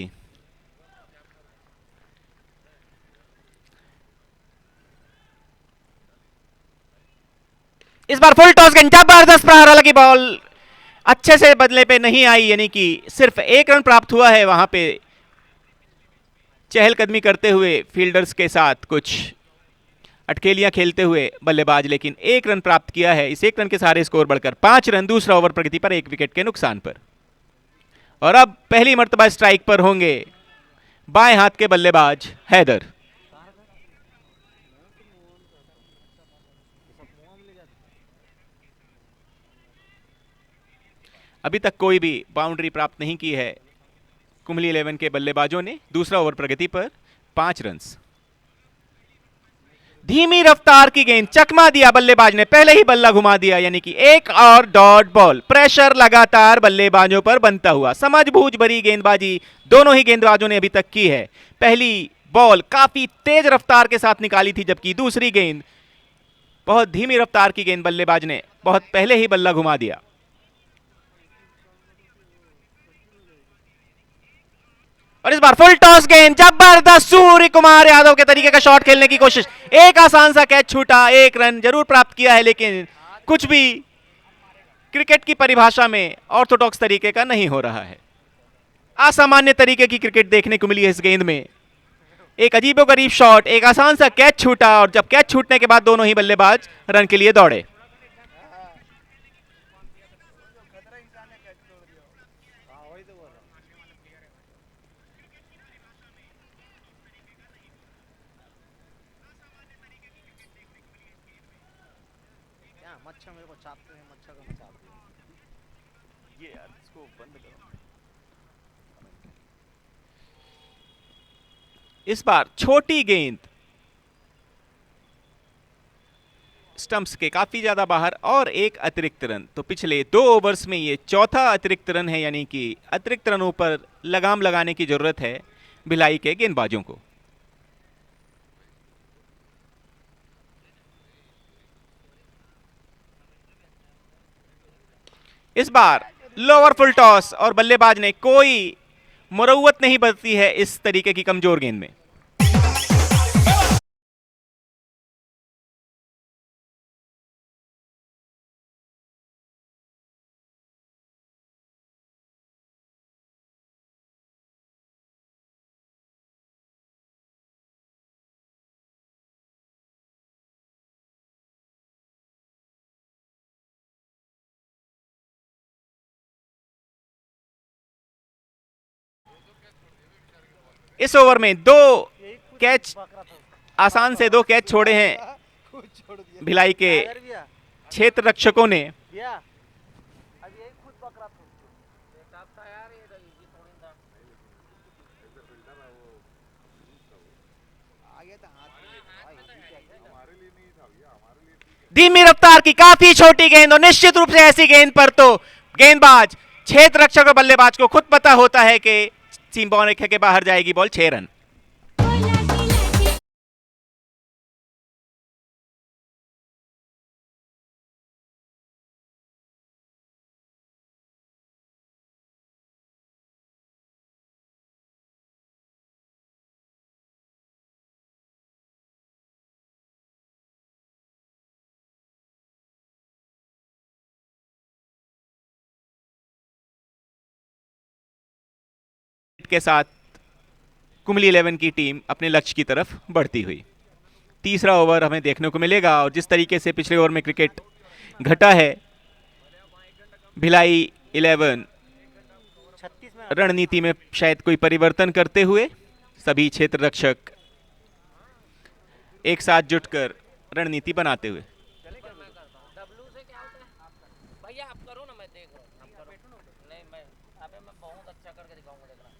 इस बार फुल टॉस गेंद, जबरदस्त प्रहार, हालांकि बॉल अच्छे से बदले पे नहीं आई, यानी कि सिर्फ 1 रन प्राप्त हुआ है। वहां पे चहलकदमी करते हुए फील्डर्स के साथ कुछ अटकेलियां खेलते हुए बल्लेबाज, लेकिन 1 रन प्राप्त किया है। इस 1 रन के सहारे स्कोर बढ़कर 5 रन। दूसरा ओवर प्रगति पर 1 विकेट के नुकसान पर। और अब पहली मर्तबा स्ट्राइक पर होंगे बाएं हाथ के बल्लेबाज हैदर। अभी तक कोई भी बाउंड्री प्राप्त नहीं की है कुंबली 11 के बल्लेबाजों ने। दूसरा ओवर प्रगति पर 5 रन। धीमी रफ्तार की गेंद, चकमा दिया बल्लेबाज ने, पहले ही बल्ला घुमा दिया, यानी कि 1 और डॉट बॉल। प्रेशर लगातार बल्लेबाजों पर बनता हुआ। समझबूझ भरी गेंदबाजी दोनों ही गेंदबाजों ने अभी तक की है। पहली बॉल काफी तेज रफ्तार के साथ निकाली थी, जबकि दूसरी गेंद बहुत धीमी रफ्तार की गेंद बल्लेबाज ने बहुत पहले ही बल्ला घुमा दिया। और इस बार फुल टॉस गेंद, जबरदस्त सूर्य कुमार यादव के तरीके का शॉट खेलने की कोशिश, एक आसान सा कैच छूटा, एक रन जरूर प्राप्त किया है, लेकिन कुछ भी क्रिकेट की परिभाषा में ऑर्थोडॉक्स तरीके का नहीं हो रहा है। असामान्य तरीके की क्रिकेट देखने को मिली है इस गेंद में। एक अजीबोगरीब शॉट, एक आसान सा कैच छूटा, और जब कैच छूटने के बाद दोनों ही बल्लेबाज रन के लिए दौड़े। इस बार छोटी गेंद स्टंप्स के काफी ज्यादा बाहर और एक अतिरिक्त रन। तो पिछले 2 ओवर्स में ये चौथा अतिरिक्त रन है, यानी कि अतिरिक्त रनों पर लगाम लगाने की जरूरत है भिलाई के गेंदबाजों को। इस बार लोअर फुल टॉस और बल्लेबाज ने कोई मुरव्वत नहीं बरती है इस तरीके की कमजोर गेंद में। इस ओवर में 2 कैच, आसान से 2 कैच छोड़े हैं भिलाई के क्षेत्र रक्षकों ने। धीमी रफ्तार की काफी छोटी गेंद, और निश्चित रूप से ऐसी गेंद पर तो गेंदबाज, क्षेत्र रक्षक और बल्लेबाज को खुद पता होता है कि सीम बाउंड रेखा के बाहर जाएगी बॉल, 6 रन। के साथ कुंबली 11 की टीम अपने लक्ष्य की तरफ बढ़ती हुई। तीसरा ओवर हमें देखने को मिलेगा, और जिस तरीके से पिछले ओवर में क्रिकेट घटा है, भिलाई 11 रणनीति में शायद कोई परिवर्तन करते हुए सभी क्षेत्र रक्षक एक साथ जुटकर रणनीति बनाते हुए। भैया आप करो ना, मैं देख रहा हूँ। आप करो। नहीं मैं बहुत अच्छा करके दिखाऊंगा, देखना।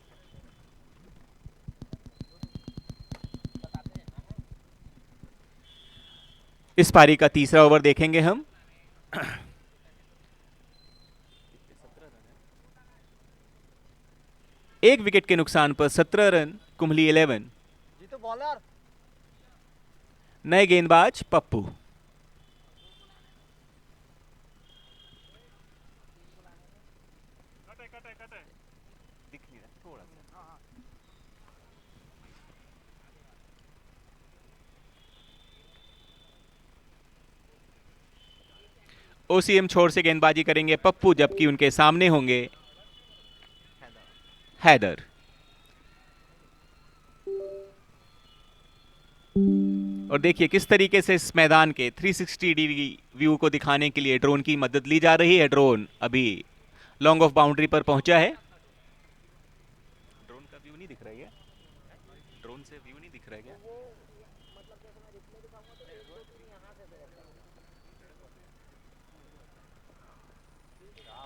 इस पारी का तीसरा ओवर देखेंगे हम। एक विकेट के नुकसान पर 17 रन कुंबली 11। जीतो बॉलर। नए गेंदबाज पप्पू। ओसीएम छोर से गेंदबाजी करेंगे पप्पू, जबकि उनके सामने होंगे हैदर। और देखिए किस तरीके से इस मैदान के 360 डिग्री व्यू को दिखाने के लिए ड्रोन की मदद ली जा रही है। ड्रोन अभी लॉन्ग ऑफ बाउंड्री पर पहुंचा है। ड्रोन का व्यू नहीं दिख रहा है, ड्रोन से व्यू नहीं दिख रहा है।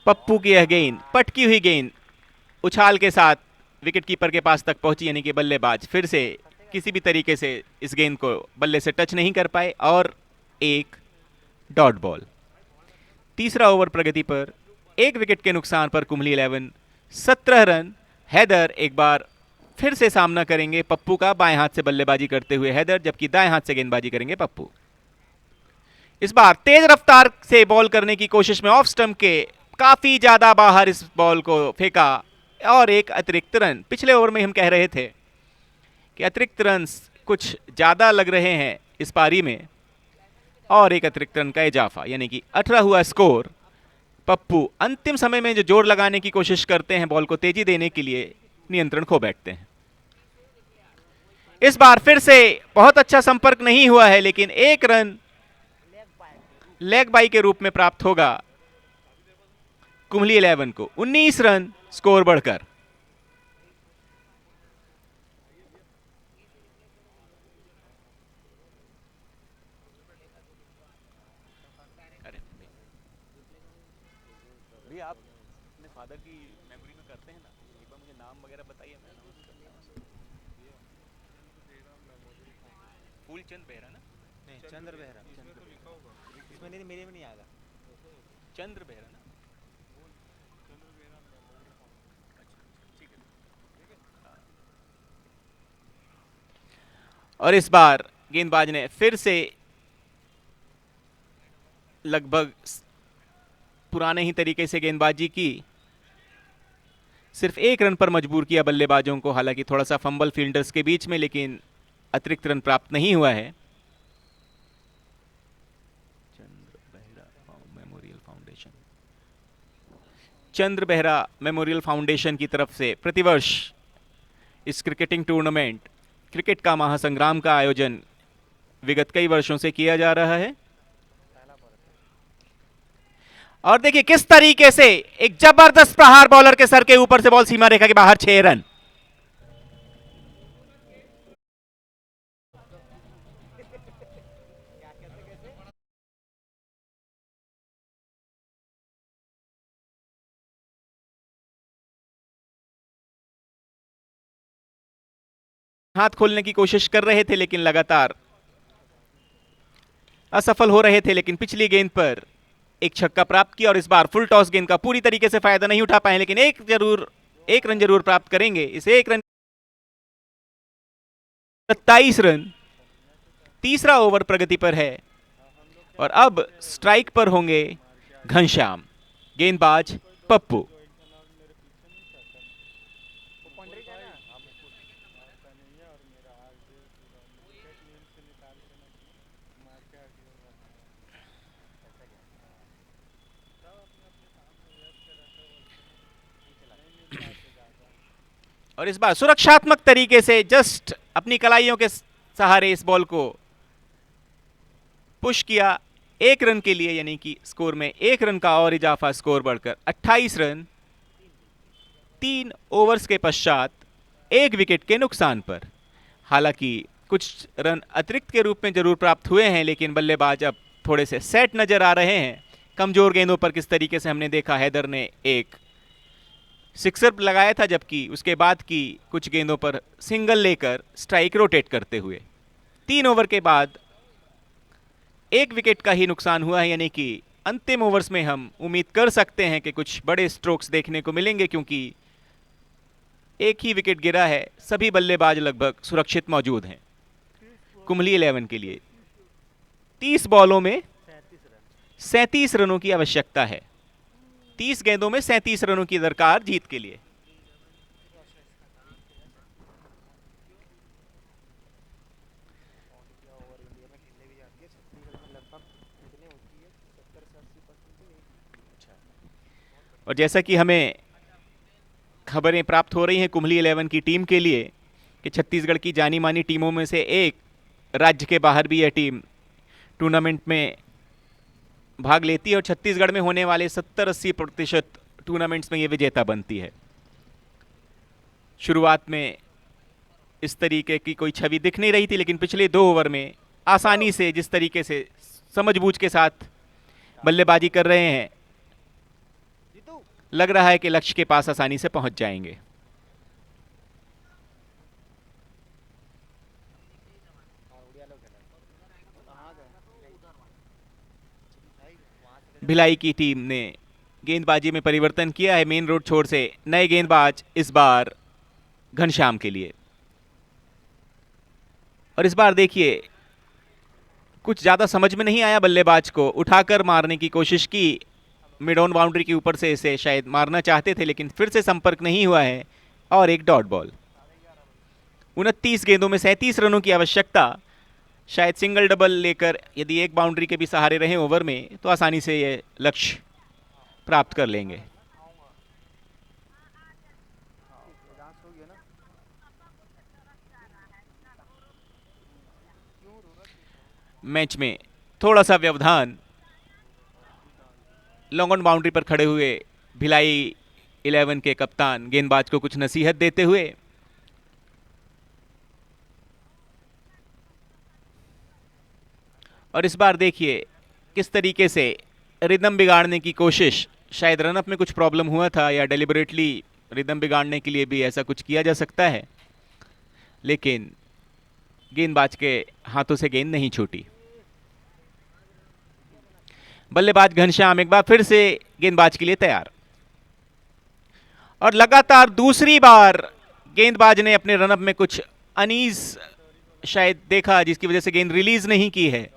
पप्पू की यह गेंद, पटकी हुई गेंद उछाल के साथ विकेट कीपर के पास तक पहुंची, यानी कि बल्लेबाज फिर से किसी भी तरीके से इस गेंद को बल्ले से टच नहीं कर पाए, और एक डॉट बॉल। तीसरा ओवर प्रगति पर, एक विकेट के नुकसान पर कुंबली 11 17 रन। हैदर एक बार फिर से सामना करेंगे पप्पू का, बाएं हाथ से बल्लेबाजी करते हुए हैदर, जबकि दाएं हाथ से गेंदबाजी करेंगे पप्पू। इस बार तेज रफ्तार से बॉल करने की कोशिश में ऑफ स्टंप के काफी ज्यादा बाहर इस बॉल को फेंका और एक अतिरिक्त रन। पिछले ओवर में हम कह रहे थे कि अतिरिक्त रन कुछ ज़्यादा लग रहे हैं इस पारी में, और एक अतिरिक्त रन का इजाफा, यानी कि 18 हुआ स्कोर। पप्पू अंतिम समय में जो जोर लगाने की कोशिश करते हैं, बॉल को तेजी देने के लिए, नियंत्रण खो बैठते हैं। इस बार फिर से बहुत अच्छा संपर्क नहीं हुआ है, लेकिन एक रन लेग बाई के रूप में प्राप्त होगा कुंभली 11 को। 19 रन स्कोर बढ़कर। भैया आप अपने फादर की मेमोरी में करते हैं ना, एक बार मुझे नाम वगैरह बताइए, मैं अनाउंस करता हूँ। फूलचंद बेहरा ना? नहीं, चंद्र बेहरा। इसमें नहीं, मेरे में नहीं आएगा। चंद्र बेहरा ना? ठीक है। और इस बार गेंदबाज ने फिर से लगभग पुराने ही तरीके से गेंदबाजी की, सिर्फ एक रन पर मजबूर किया बल्लेबाजों को, हालांकि थोड़ा सा फंबल फील्डर्स के बीच में, लेकिन अतिरिक्त रन प्राप्त नहीं हुआ है। चंद्र बेहरा मेमोरियल फाउंडेशन की तरफ से प्रतिवर्ष इस क्रिकेटिंग टूर्नामेंट, क्रिकेट का महासंग्राम का आयोजन विगत कई वर्षों से किया जा रहा है। और देखिए किस तरीके से एक जबरदस्त प्रहार बॉलर के सर के ऊपर से, बॉल सीमा रेखा के बाहर, 6 रन। हाथ खोलने की कोशिश कर रहे थे, लेकिन लगातार असफल हो रहे थे, लेकिन पिछली गेंद पर एक छक्का प्राप्त किया, और इस बार फुल टॉस गेंद का पूरी तरीके से फायदा नहीं उठा पाए, लेकिन एक रन जरूर प्राप्त करेंगे। इस एक रन 27 रन, तीसरा ओवर प्रगति पर है, और अब स्ट्राइक पर होंगे घनश्याम, गेंदबाज पप्पू। और इस बार सुरक्षात्मक तरीके से जस्ट अपनी कलाइयों के सहारे इस बॉल को पुश किया 1 रन के लिए, यानी कि स्कोर में 1 रन का और इजाफा, स्कोर बढ़कर 28 रन 3 ओवर्स के पश्चात 1 विकेट के नुकसान पर। हालांकि कुछ रन अतिरिक्त के रूप में जरूर प्राप्त हुए हैं, लेकिन बल्लेबाज अब थोड़े से सेट नजर आ रहे हैं। कमजोर गेंदों पर किस तरीके से हमने देखा, हैदर ने एक सिक्सर लगाया था, जबकि उसके बाद की कुछ गेंदों पर सिंगल लेकर स्ट्राइक रोटेट करते हुए 3 ओवर के बाद 1 विकेट का ही नुकसान हुआ है, यानी कि अंतिम ओवर्स में हम उम्मीद कर सकते हैं कि कुछ बड़े स्ट्रोक्स देखने को मिलेंगे, क्योंकि एक ही विकेट गिरा है, सभी बल्लेबाज लगभग सुरक्षित मौजूद हैं। कुंभली 11 के लिए 30 बॉलों में 37 रनों की आवश्यकता है। 30 गेंदों में 37 रनों की दरकार जीत के लिए। और जैसा कि हमें खबरें प्राप्त हो रही हैं कुंभली 11 की टीम के लिए कि छत्तीसगढ़ की जानी मानी टीमों में से एक, राज्य के बाहर भी यह टीम टूर्नामेंट में भाग लेती है, और छत्तीसगढ़ में होने वाले 70-80% टूर्नामेंट्स में ये विजेता बनती है। शुरुआत में इस तरीके की कोई छवि दिख नहीं रही थी, लेकिन पिछले 2 ओवर में आसानी से, जिस तरीके से समझबूझ के साथ बल्लेबाजी कर रहे हैं, लग रहा है कि लक्ष्य के पास आसानी से पहुंच जाएंगे। भिलाई की टीम ने गेंदबाजी में परिवर्तन किया है, मेन रोड छोर से नए गेंदबाज इस बार घनश्याम के लिए। और इस बार देखिए कुछ ज्यादा समझ में नहीं आया, बल्लेबाज को उठाकर मारने की कोशिश की, मिड ऑन बाउंड्री के ऊपर से इसे शायद मारना चाहते थे, लेकिन फिर से संपर्क नहीं हुआ है और एक डॉट बॉल। 29 गेंदों में 37 रनों की आवश्यकता। शायद सिंगल डबल लेकर यदि एक बाउंड्री के भी सहारे रहे ओवर में तो आसानी से ये लक्ष्य प्राप्त कर लेंगे। मैच में थोड़ा सा व्यवधान, लॉन्ग ऑन बाउंड्री पर खड़े हुए भिलाई 11 के कप्तान गेंदबाज को कुछ नसीहत देते हुए। और इस बार देखिए किस तरीके से रिदम बिगाड़ने की कोशिश, शायद रनअप में कुछ प्रॉब्लम हुआ था या डेलिबरेटली रिदम बिगाड़ने के लिए भी ऐसा कुछ किया जा सकता है, लेकिन गेंदबाज के हाथों से गेंद नहीं छूटी। बल्लेबाज घनश्याम एक बार फिर से गेंदबाज के लिए तैयार, और लगातार दूसरी बार गेंदबाज ने अपने रनअप में कुछ अनीज शायद देखा, जिसकी वजह से गेंद रिलीज नहीं की है।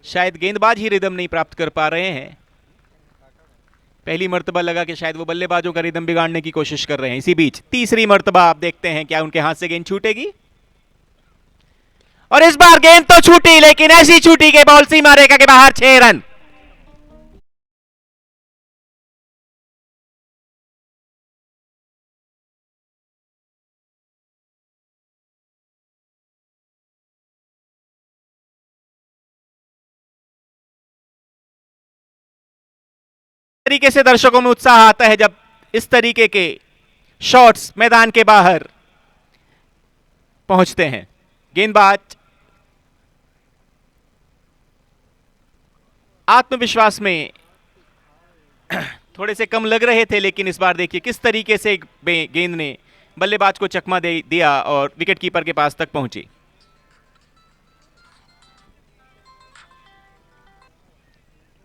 शायद गेंदबाज ही रिदम नहीं प्राप्त कर पा रहे हैं। पहली मर्तबा लगा कि शायद वो बल्लेबाजों का रिदम बिगाड़ने की कोशिश कर रहे हैं। इसी बीच तीसरी मर्तबा आप देखते हैं क्या उनके हाथ से गेंद छूटेगी, और इस बार गेंद तो छूटी, लेकिन ऐसी छूटी के बॉल सीमा रेखा के बाहर 6 रन। तरीके से दर्शकों में उत्साह आता है जब इस तरीके के शॉट्स मैदान के बाहर पहुंचते हैं। गेंदबाज आत्मविश्वास में थोड़े से कम लग रहे थे, लेकिन इस बार देखिए किस तरीके से गेंद ने बल्लेबाज को चकमा दे दिया और विकेट कीपर के पास तक पहुंची।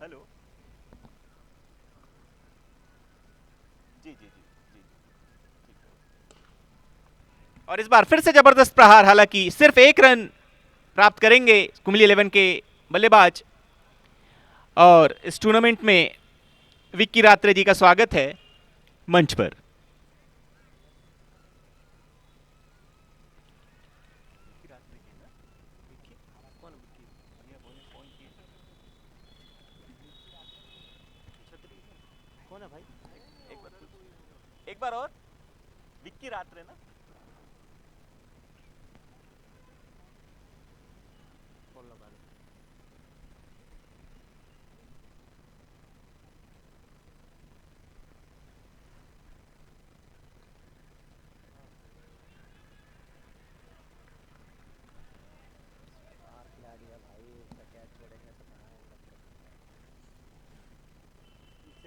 हेलो जी जी जी जी। और इस बार फिर से जबरदस्त प्रहार, हालांकि सिर्फ 1 रन प्राप्त करेंगे कुंबली 11 के बल्लेबाज। और इस टूर्नामेंट में विक्की रात्रे जी का स्वागत है मंच पर। कौन है भाई? एक बार और विक्की रात्रे ना।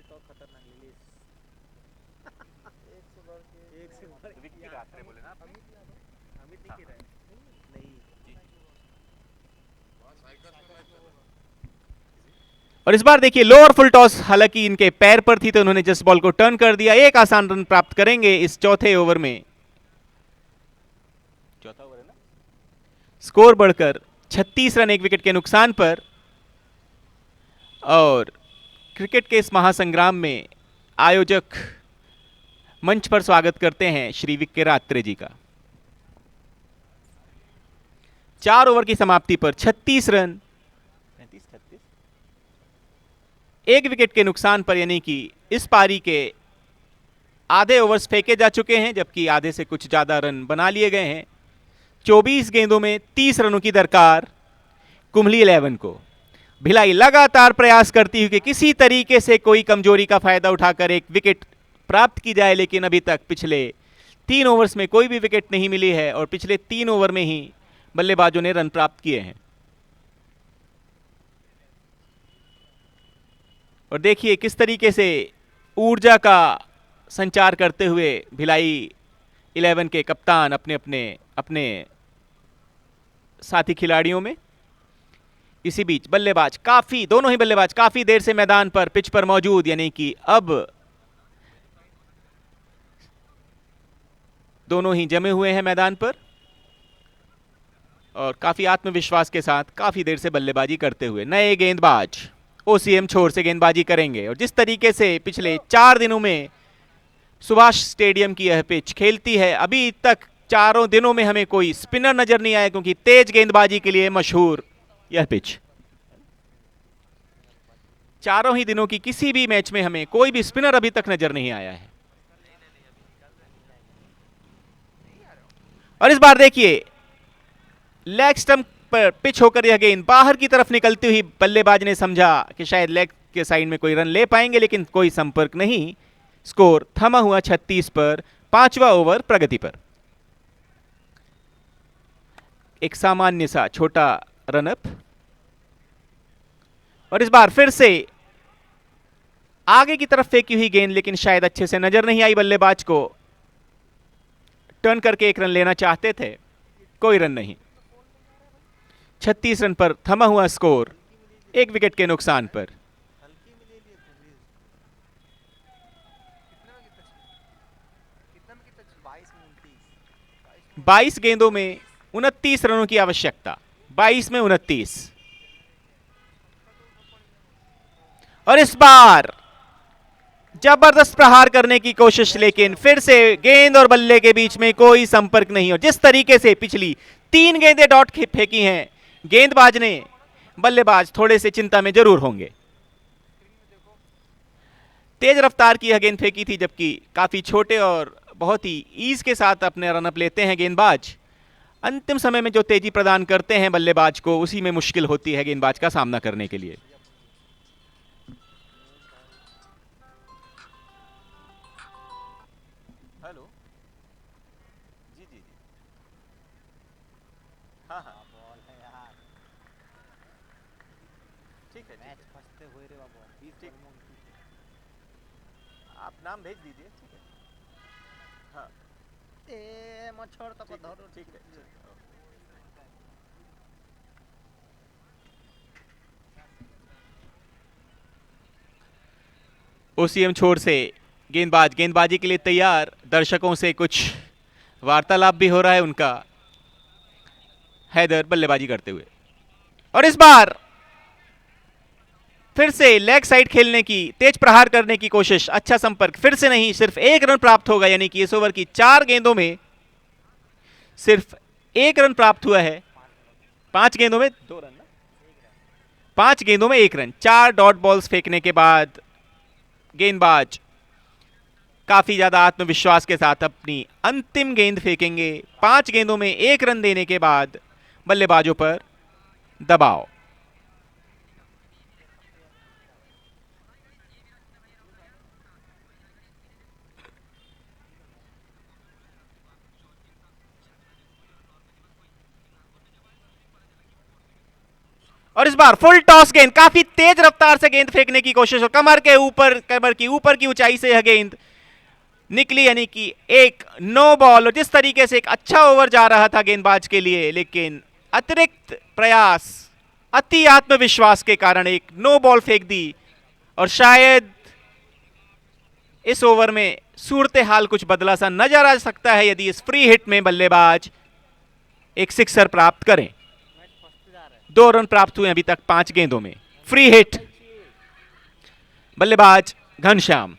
तो खतरनाक रिलीज। एक से बढ़ विक्की रात्रे बोले ना। अमित नहीं रहा नहीं। और इस बार देखिए लोअर फुल टॉस हालांकि इनके पैर पर थी, तो उन्होंने जस्ट बॉल को टर्न कर दिया। एक आसान रन प्राप्त करेंगे इस चौथे ओवर में। चौथा ओवर है ना। स्कोर बढ़कर 36 रन 1 विकेट के नुकसान पर। और क्रिकेट के इस महासंग्राम में आयोजक मंच पर स्वागत करते हैं श्री विक्की रात्रे जी का। 4 ओवर की समाप्ति पर 36 रन 1 विकेट के नुकसान पर, यानी कि इस पारी के आधे ओवर्स फेंके जा चुके हैं, जबकि आधे से कुछ ज्यादा रन बना लिए गए हैं। 24 गेंदों में 30 रनों की दरकार कुंबली 11 को। भिलाई लगातार प्रयास करती हुई कि किसी तरीके से कोई कमजोरी का फायदा उठाकर एक विकेट प्राप्त की जाए, लेकिन अभी तक पिछले 3 ओवर्स में कोई भी विकेट नहीं मिली है और पिछले 3 ओवर में ही बल्लेबाजों ने रन प्राप्त किए हैं। और देखिए किस तरीके से ऊर्जा का संचार करते हुए भिलाई 11 के कप्तान अपने अपने अपने साथी खिलाड़ियों में। इसी बीच बल्लेबाज दोनों ही बल्लेबाज काफी देर से मैदान पर पिच पर मौजूद, यानी कि अब दोनों ही जमे हुए हैं मैदान पर और काफी आत्मविश्वास के साथ काफी देर से बल्लेबाजी करते हुए। नए गेंदबाज ओसीएम छोर से गेंदबाजी करेंगे। और जिस तरीके से पिछले 4 दिनों में सुभाष स्टेडियम की यह पिच खेलती है, अभी तक चारों दिनों में हमें कोई स्पिनर नजर नहीं आया, क्योंकि तेज गेंदबाजी के लिए मशहूर यह पिच। चारों ही दिनों की किसी भी मैच में हमें कोई भी स्पिनर अभी तक नजर नहीं आया है। और इस बार देखिए लेग स्टंप पर पिच होकर यह गेंद बाहर की तरफ निकलती हुई, बल्लेबाज ने समझा कि शायद लेग के साइड में कोई रन ले पाएंगे, लेकिन कोई संपर्क नहीं। स्कोर थमा हुआ 36 पर, 5वां ओवर प्रगति पर। एक सामान्य सा छोटा रनअप, और इस बार फिर से आगे की तरफ फेंकी हुई गेंद, लेकिन शायद अच्छे से नजर नहीं आई बल्लेबाज को। टर्न करके एक रन लेना चाहते थे, कोई रन नहीं। 36 रन पर थमा हुआ स्कोर, 1 विकेट के नुकसान पर। 22 गेंदों में 29 रनों की आवश्यकता, 22 में 29। और इस बार जबरदस्त प्रहार करने की कोशिश, लेकिन फिर से गेंद और बल्ले के बीच में कोई संपर्क नहीं। और जिस तरीके से पिछली 3 गेंदें डॉट फेंकी हैं गेंदबाज ने, बल्लेबाज थोड़े से चिंता में जरूर होंगे। तेज रफ्तार की यह गेंद फेंकी थी, जबकि काफी छोटे और बहुत ही ईज के साथ अपने रनअप लेते हैं गेंदबाज। अंतिम समय में जो तेजी प्रदान करते हैं बल्लेबाज को, उसी में मुश्किल होती है गेंदबाज का सामना करने के लिए। हेलो जी जी जी, हाँ हाँ बॉल है यार, ठीक है, मैच फंसते हुए रे बाबू, 20 ठीक। रन में आप नाम भेज दीजिए। ठीक है, हाँ ए मच्छर तक ठीक है, धरो। ठीक है। ओसीएम छोर से गेंदबाज गेंदबाजी के लिए तैयार, दर्शकों से कुछ वार्तालाप भी हो रहा है उनका। हैदर बल्लेबाजी करते हुए, और इस बार फिर से लेग साइड खेलने की, तेज प्रहार करने की कोशिश। अच्छा संपर्क फिर से नहीं, सिर्फ 1 रन प्राप्त होगा, यानी कि इस ओवर की 4 गेंदों में सिर्फ 1 रन प्राप्त हुआ है। 5 गेंदों में 2 रन, 5 गेंदों में 1 रन। 4 डॉट बॉल्स फेंकने के बाद गेंदबाज काफी ज्यादा आत्मविश्वास के साथ अपनी अंतिम गेंद फेंकेंगे। 5 गेंदों में 1 रन देने के बाद बल्लेबाजों पर दबाव। और इस बार फुल टॉस गेंद, काफी तेज रफ्तार से गेंद फेंकने की कोशिश, और कमर की ऊपर की ऊंचाई से यह गेंद निकली, यानी कि एक नो बॉल। और जिस तरीके से एक अच्छा ओवर जा रहा था गेंदबाज के लिए, लेकिन अतिरिक्त प्रयास, अति आत्मविश्वास के कारण एक नो बॉल फेंक दी। और शायद इस ओवर में सूरत हाल कुछ बदला सा नजर आ सकता है, यदि इस फ्री हिट में बल्लेबाज एक सिक्सर प्राप्त करें। 2 रन प्राप्त हुए अभी तक 5 गेंदों में। फ्री हिट, बल्लेबाज घनश्याम।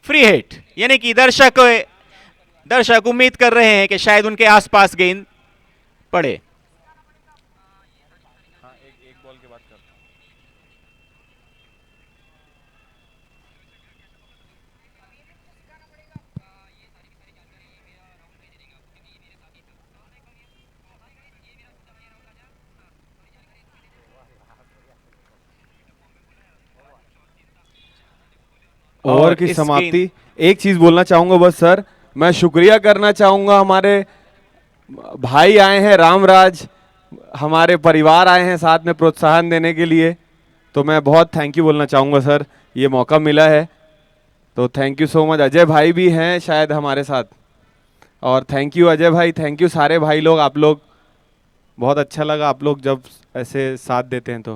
फ्री हिट, यानी कि दर्शक उम्मीद कर रहे हैं कि शायद उनके आसपास गेंद पड़े। हाँ, एक बॉल के बाद करता हूँ। इस ओवर की गेंद- समाप्ति। एक चीज बोलना चाहूंगा बस सर, मैं शुक्रिया करना चाहूंगा, हमारे भाई आए हैं रामराज, हमारे परिवार आए हैं साथ में प्रोत्साहन देने के लिए, तो मैं बहुत थैंक यू बोलना चाहूंगा सर, ये मौका मिला है तो thank you so much. Ajay भाई भी हैं शायद हमारे साथ, और थैंक यू अजय भाई, थैंक यू सारे भाई लोग, आप लोग बहुत अच्छा लगा आप लोग जब ऐसे साथ देते हैं। तो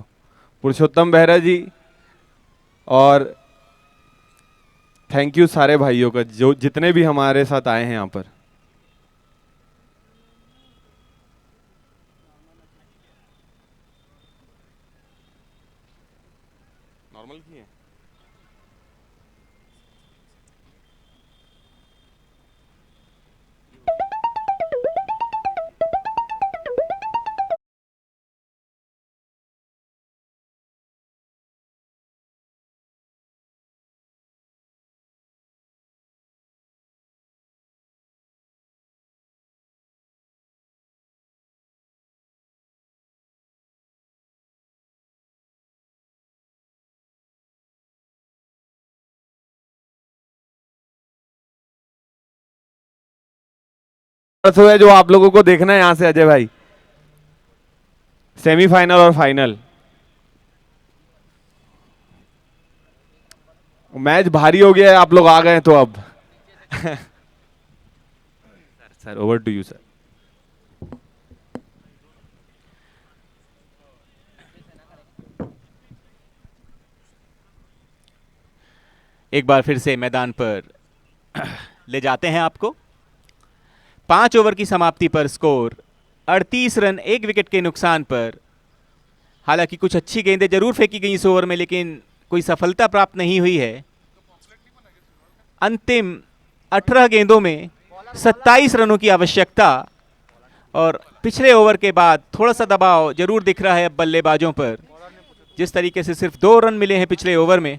पुरुषोत्तम बेहरा जी, और थैंक यू सारे भाइयों का जो जितने भी हमारे साथ आए हैं यहाँ पर। शो है जो आप लोगों को देखना है यहाँ से अजय भाई, सेमीफाइनल और फाइनल। मैच भारी हो गया है, आप लोग आ गए तो अब sir over to you sir. एक बार फिर से मैदान पर ले जाते हैं आपको। 5 ओवर की समाप्ति पर स्कोर 38 रन 1 विकेट के नुकसान पर। हालांकि कुछ अच्छी गेंदें जरूर फेंकी गई इस ओवर में, लेकिन कोई सफलता प्राप्त नहीं हुई है। अंतिम 18 गेंदों में 27 रनों की आवश्यकता, और पिछले ओवर के बाद थोड़ा सा दबाव जरूर दिख रहा है अब बल्लेबाजों पर। जिस तरीके से सिर्फ 2 रन मिले हैं पिछले ओवर में।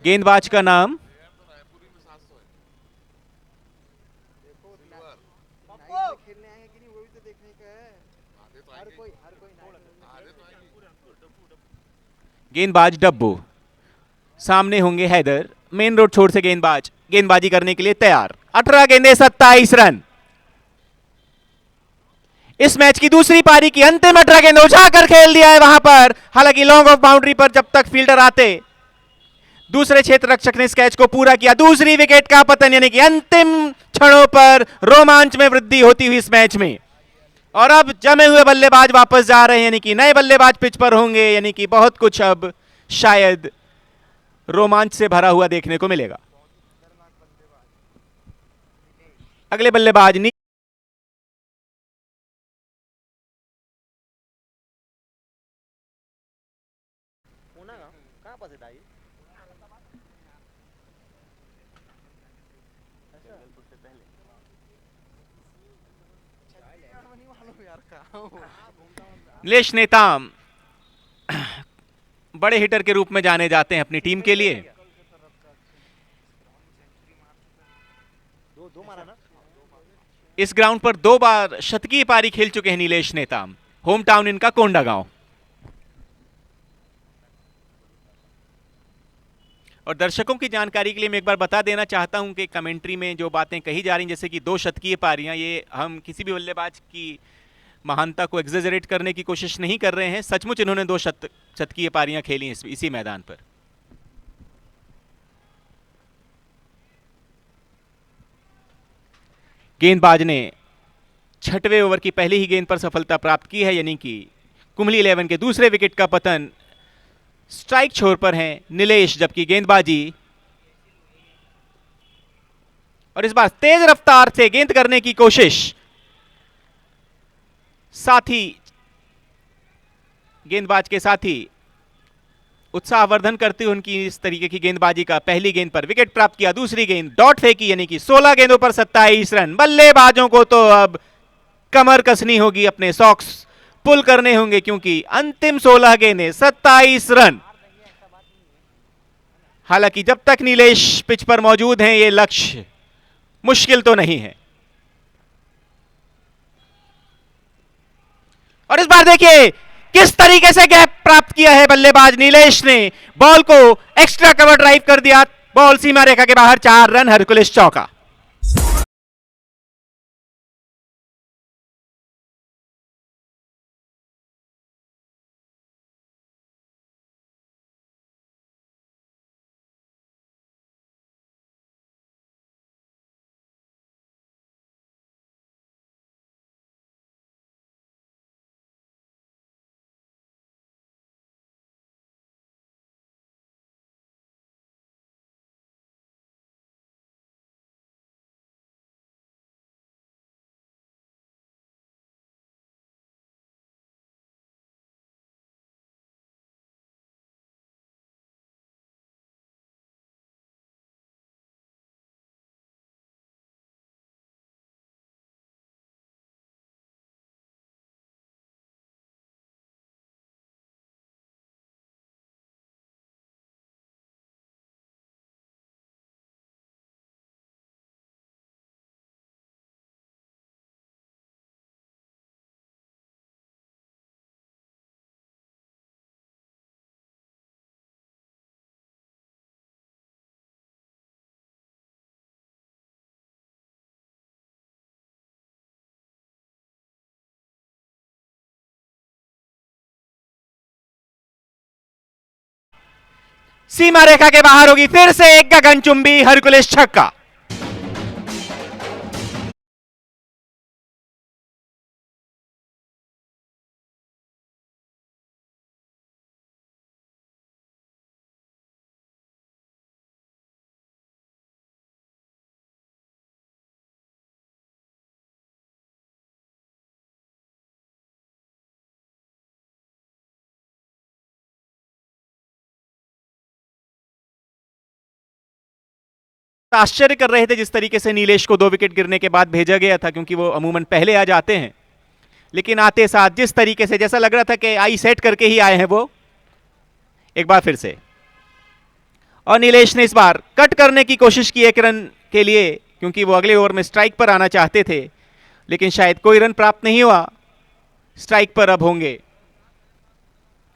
गेंदबाज का नाम गेंदबाज डब्बू। सामने होंगे हैदर। मेन रोड छोर से गेंदबाज गेंदबाजी करने के लिए तैयार। 18 गेंदें 27 रन। इस मैच की दूसरी पारी की अंतिम 18 गेंद उछाकर खेल दिया है वहां पर। हालांकि लॉन्ग ऑफ बाउंड्री पर जब तक फील्डर आते, दूसरे क्षेत्र रक्षक ने इस कैच को पूरा किया। दूसरी विकेट का पतन, यानी कि अंतिम क्षणों पर रोमांच में वृद्धि होती हुई इस मैच में। और अब जमे हुए बल्लेबाज वापस जा रहे हैं, यानी कि नए बल्लेबाज पिच पर होंगे, यानी कि बहुत कुछ अब शायद रोमांच से भरा हुआ देखने को मिलेगा। अगले बल्लेबाज कहाँ पर था ये? नीलेश नेताम बड़े हिटर के रूप में जाने जाते हैं अपनी टीम के लिए। दो मारा ना। इस ग्राउंड पर 2 बार शतकीय पारी खेल चुके हैं नीलेश नेताम। होम टाउन इनका कोंडागांव। और दर्शकों की जानकारी के लिए मैं एक बार बता देना चाहता हूं कि कमेंट्री में जो बातें कही जा रही हैं, जैसे कि 2 शतकीय पारियां, ये हम किसी भी बल्लेबाज की महानता को एग्जेजरेट करने की कोशिश नहीं कर रहे हैं। सचमुच इन्होंने 2 शतकीय पारियां खेली इसी मैदान पर। गेंदबाज ने 6वें ओवर की पहली ही गेंद पर सफलता प्राप्त की है, यानी कि कुंबली 11 के दूसरे विकेट का पतन। स्ट्राइक छोर पर हैं नीलेश, जबकि गेंदबाजी, और इस बार तेज रफ्तार से गेंद करने की कोशिश। साथी गेंदबाज के साथी उत्साहवर्धन करते हुए उनकी इस तरीके की गेंदबाजी का पहली गेंद पर विकेट प्राप्त किया। दूसरी गेंद डॉट फेंकी, यानी कि 16 गेंदों पर 27 रन। बल्लेबाजों को तो अब कमर कसनी होगी, अपने सॉक्स पुल करने होंगे, क्योंकि अंतिम 16 गेंदें 27 रन। हालांकि जब तक नीलेश पिच पर मौजूद हैं, यह लक्ष्य मुश्किल तो नहीं है। और इस बार देखिए किस तरीके से गैप प्राप्त किया है बल्लेबाज नीलेश ने। बॉल को एक्स्ट्रा कवर ड्राइव कर दिया। बॉल सीमा रेखा के बाहर, 4 रन, हरकुलिस चौका। सीमा रेखा के बाहर होगी, फिर से एक गगनचुंबी हरकुलिस छक्का। आश्चर्य कर रहे थे जिस तरीके से नीलेश को 2 विकेट गिरने के बाद भेजा गया था, क्योंकि वो अमूमन पहले आ जाते हैं, लेकिन आते साथ जिस तरीके से जैसा लग रहा था कि आई सेट करके ही आए हैं वो, एक बार फिर से। और नीलेश ने इस बार कट करने की कोशिश की 1 रन के लिए, क्योंकि वो अगले ओवर में स्ट्राइक पर आना चाहते थे, लेकिन शायद कोई रन प्राप्त नहीं हुआ। स्ट्राइक पर अब होंगे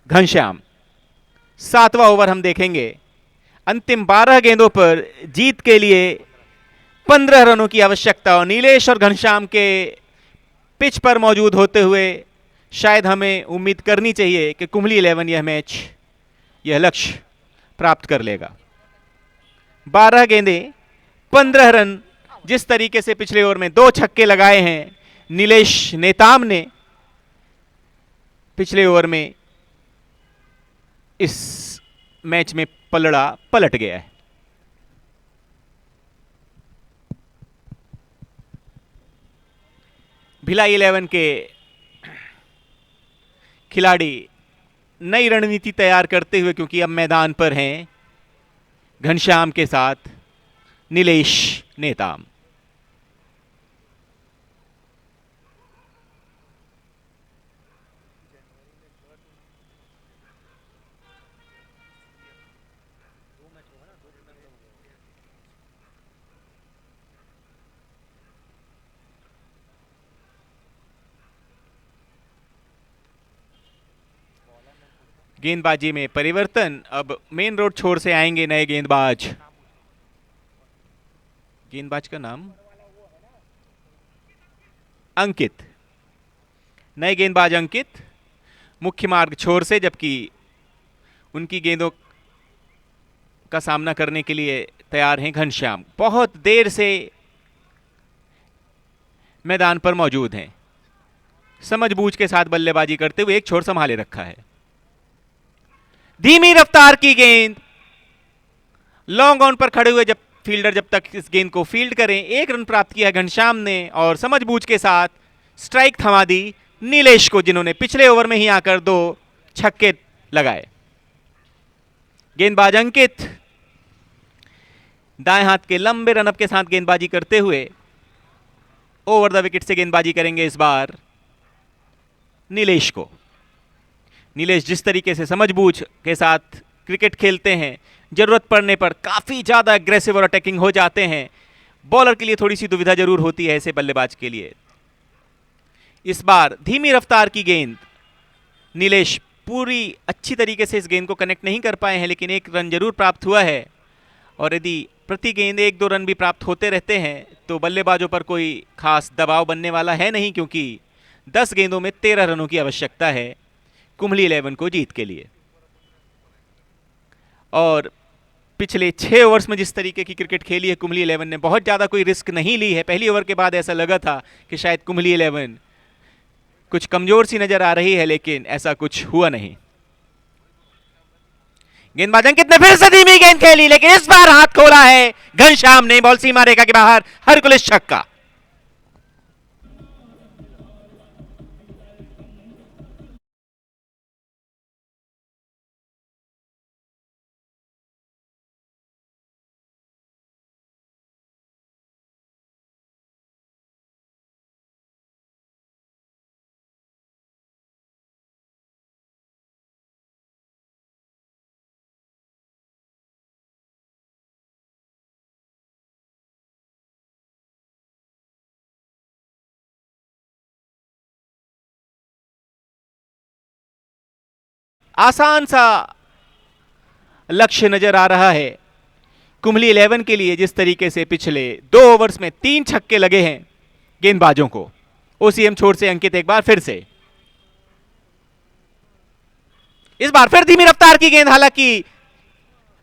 घनश्याम। 7वां ओवर हम देखेंगे। अंतिम 12 गेंदों पर जीत के लिए 15 रनों की आवश्यकता, और नीलेश और घनश्याम के पिच पर मौजूद होते हुए शायद हमें उम्मीद करनी चाहिए कि कुंबली 11 यह मैच, यह लक्ष्य प्राप्त कर लेगा। 12 गेंदें 15 रन, जिस तरीके से पिछले ओवर में 2 छक्के लगाए हैं नीलेश नेताम ने, पिछले ओवर में इस मैच में पलड़ा पलट गया है। भिलाई 11 के खिलाड़ी नई रणनीति तैयार करते हुए, क्योंकि अब मैदान पर हैं घनश्याम के साथ नीलेश नेताम। गेंदबाजी में परिवर्तन, अब मेन रोड छोर से आएंगे नए गेंदबाज। गेंदबाज का नाम अंकित, नए गेंदबाज अंकित मुख्य मार्ग छोर से, जबकि उनकी गेंदों का सामना करने के लिए तैयार हैं घनश्याम। बहुत देर से मैदान पर मौजूद हैं, समझबूझ के साथ बल्लेबाजी करते हुए एक छोर संभाले रखा है। धीमी रफ्तार की गेंद, लॉन्ग ऑन पर खड़े हुए जब फील्डर जब तक इस गेंद को फील्ड करें, 1 रन प्राप्त किया घनश्याम ने, और समझबूझ के साथ स्ट्राइक थमा दी नीलेश को, जिन्होंने पिछले ओवर में ही आकर 2 छक्के लगाए। गेंदबाज अंकित दाएं हाथ के लंबे रनअप के साथ गेंदबाजी करते हुए ओवर द विकेट से गेंदबाजी करेंगे इस बार नीलेश को। नीलेश जिस तरीके से समझबूझ के साथ क्रिकेट खेलते हैं, जरूरत पड़ने पर काफी ज्यादा एग्रेसिव और अटैकिंग हो जाते हैं। बॉलर के लिए थोड़ी सी दुविधा जरूर होती है ऐसे बल्लेबाज के लिए। इस बार धीमी रफ्तार की गेंद, नीलेश पूरी अच्छी तरीके से इस गेंद को कनेक्ट नहीं कर पाए हैं, लेकिन 1 रन जरूर प्राप्त हुआ है, और यदि प्रति गेंद 1-2 रन भी प्राप्त होते रहते हैं तो बल्लेबाजों पर कोई खास दबाव बनने वाला है नहीं, क्योंकि 10 गेंदों में 13 रनों की आवश्यकता है कुंबली 11 को जीत के लिए। और पिछले 6 ओवर्स में जिस तरीके की क्रिकेट खेली है कुंबली 11 ने, बहुत ज़्यादा कोई रिस्क नहीं ली है। पहली ओवर के बाद ऐसा लगा था कि शायद कुंबली 11 कुछ कमजोर सी नजर आ रही है, लेकिन ऐसा कुछ हुआ नहीं। गेंदबाज अंकित ने फिर से धीमी गेंद खेली, लेकिन इस बार हाथ खोला है घनश्याम ने, बॉल सीमा रेखा के बाहर, हरकुलिस छक्का। आसान सा लक्ष्य नजर आ रहा है कुंबली 11 के लिए, जिस तरीके से पिछले 2 ओवर्स में 3 छक्के लगे हैं गेंदबाजों को। ओसीएम छोर से अंकित एक बार फिर से, इस बार फिर धीमी रफ्तार की गेंद, हालांकि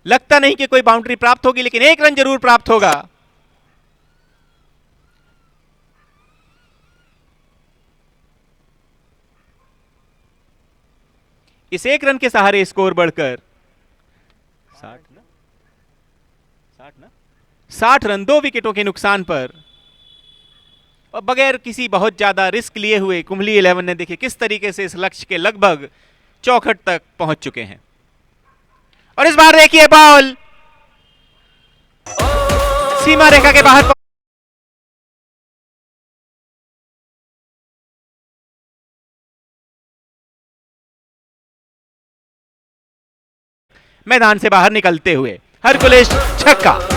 लगता नहीं कि कोई बाउंड्री प्राप्त होगी, लेकिन एक रन जरूर प्राप्त होगा। इस एक रन के सहारे स्कोर बढ़कर 60 रन, 2 विकेटों के नुकसान पर और बगैर किसी बहुत ज्यादा रिस्क लिए हुए कुंभली 11 ने देखिए किस तरीके से इस लक्ष्य के लगभग चौखट तक पहुंच चुके हैं। और इस बार देखिए बॉल सीमा रेखा के बाहर मैदान से बाहर निकलते हुए हरकुलेश छक्का।